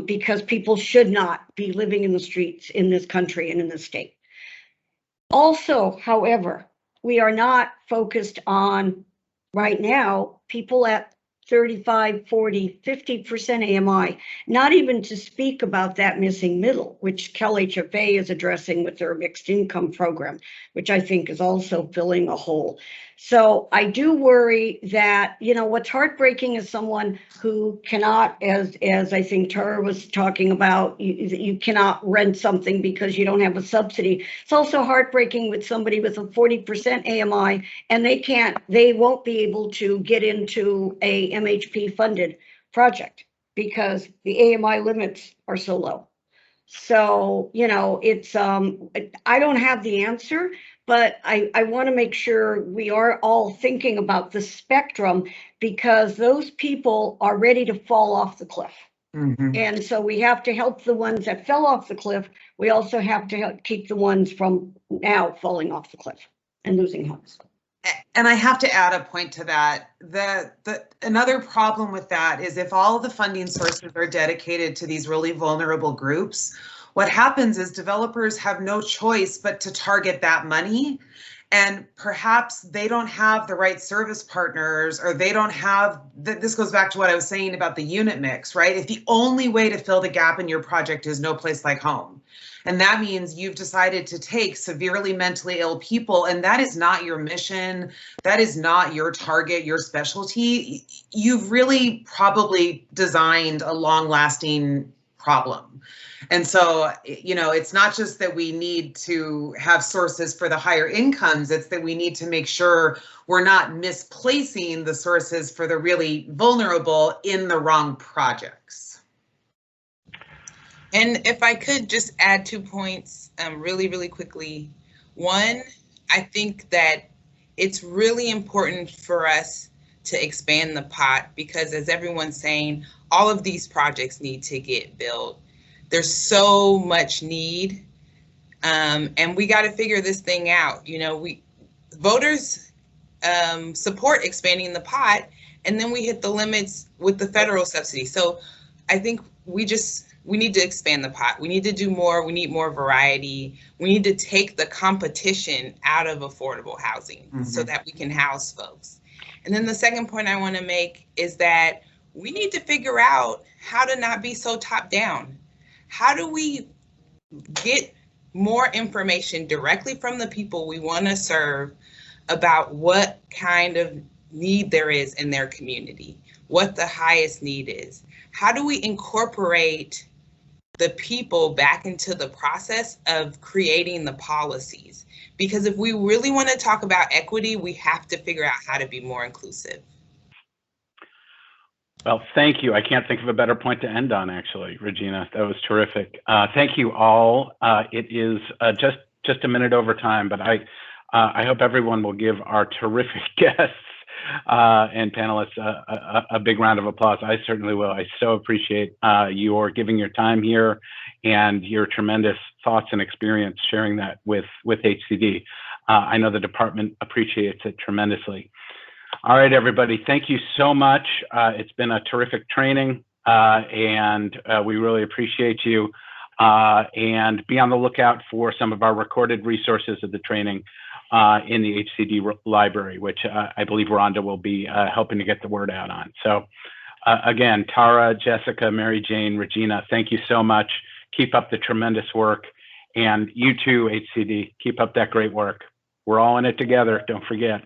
[SPEAKER 5] because people should not be living in the streets in this country and in this state. Also, however, we are not focused on, right now, people at 35, 40, 50% AMI, not even to speak about that missing middle, which CalHFA is addressing with their mixed income program, which I think is also filling a hole. So I do worry that, you know, what's heartbreaking is someone who cannot, as I think Tara was talking about, you cannot rent something because you don't have a subsidy. It's also heartbreaking with somebody with a 40% AMI, and they won't be able to get into a MHP funded project because the AMI limits are so low. So, you know, it's, I don't have the answer, but I want to make sure we are all thinking about the spectrum, because those people are ready to fall off the cliff.
[SPEAKER 4] Mhm.
[SPEAKER 5] And so we have to help the ones that fell off the cliff. We also have to help keep the ones from now falling off the cliff and losing homes.
[SPEAKER 4] And I have to add a point to that. Another problem with that is if all of the funding sources are dedicated to these really vulnerable groups, what happens is developers have no choice but to target that money. And perhaps they don't have the right service partners, or they don't have, this goes back to what I was saying about the unit mix, right? If the only way to fill the gap in your project is no place like home, and that means you've decided to take severely mentally ill people, and that is not your mission, that is not your target, your specialty, you've really probably designed a long-lasting problem. And so, you know, it's not just that we need to have sources for the higher incomes, it's that we need to make sure we're not misplacing the sources for the really vulnerable in the wrong projects.
[SPEAKER 2] And if I could just add 2 points really, really quickly. One, I think that it's really important for us to expand the pot, because as everyone's saying, all of these projects need to get built. There's so much need, and we got to figure this thing out. You know, voters support expanding the pot, and then we hit the limits with the federal subsidy. So I think we need to expand the pot. We need to do more. We need more variety. We need to take the competition out of affordable housing so that we can house folks. And then the second point I want to make is that we need to figure out how to not be so top down. How do we get more information directly from the people we want to serve about what kind of need there is in their community, what the highest need is? How do we incorporate the people back into the process of creating the policies? Because if we really want to talk about equity, we have to figure out how to be more inclusive.
[SPEAKER 1] Well, thank you. I can't think of a better point to end on, actually, Regina. That was terrific. Thank you all. It is just a minute over time, but I hope everyone will give our terrific guests and panelists a big round of applause. I certainly will. I so appreciate your giving your time here and your tremendous thoughts and experience sharing that with HCD. I know the department appreciates it tremendously. All right, everybody, thank you so much. It's been a terrific training, and we really appreciate you. And be on the lookout for some of our recorded resources of the training in the HCD library, which I believe Rhonda will be helping to get the word out on. So again, Tara, Jessica, Mary Jane, Regina, thank you so much. Keep up the tremendous work. And you too, HCD, keep up that great work. We're all in it together, don't forget.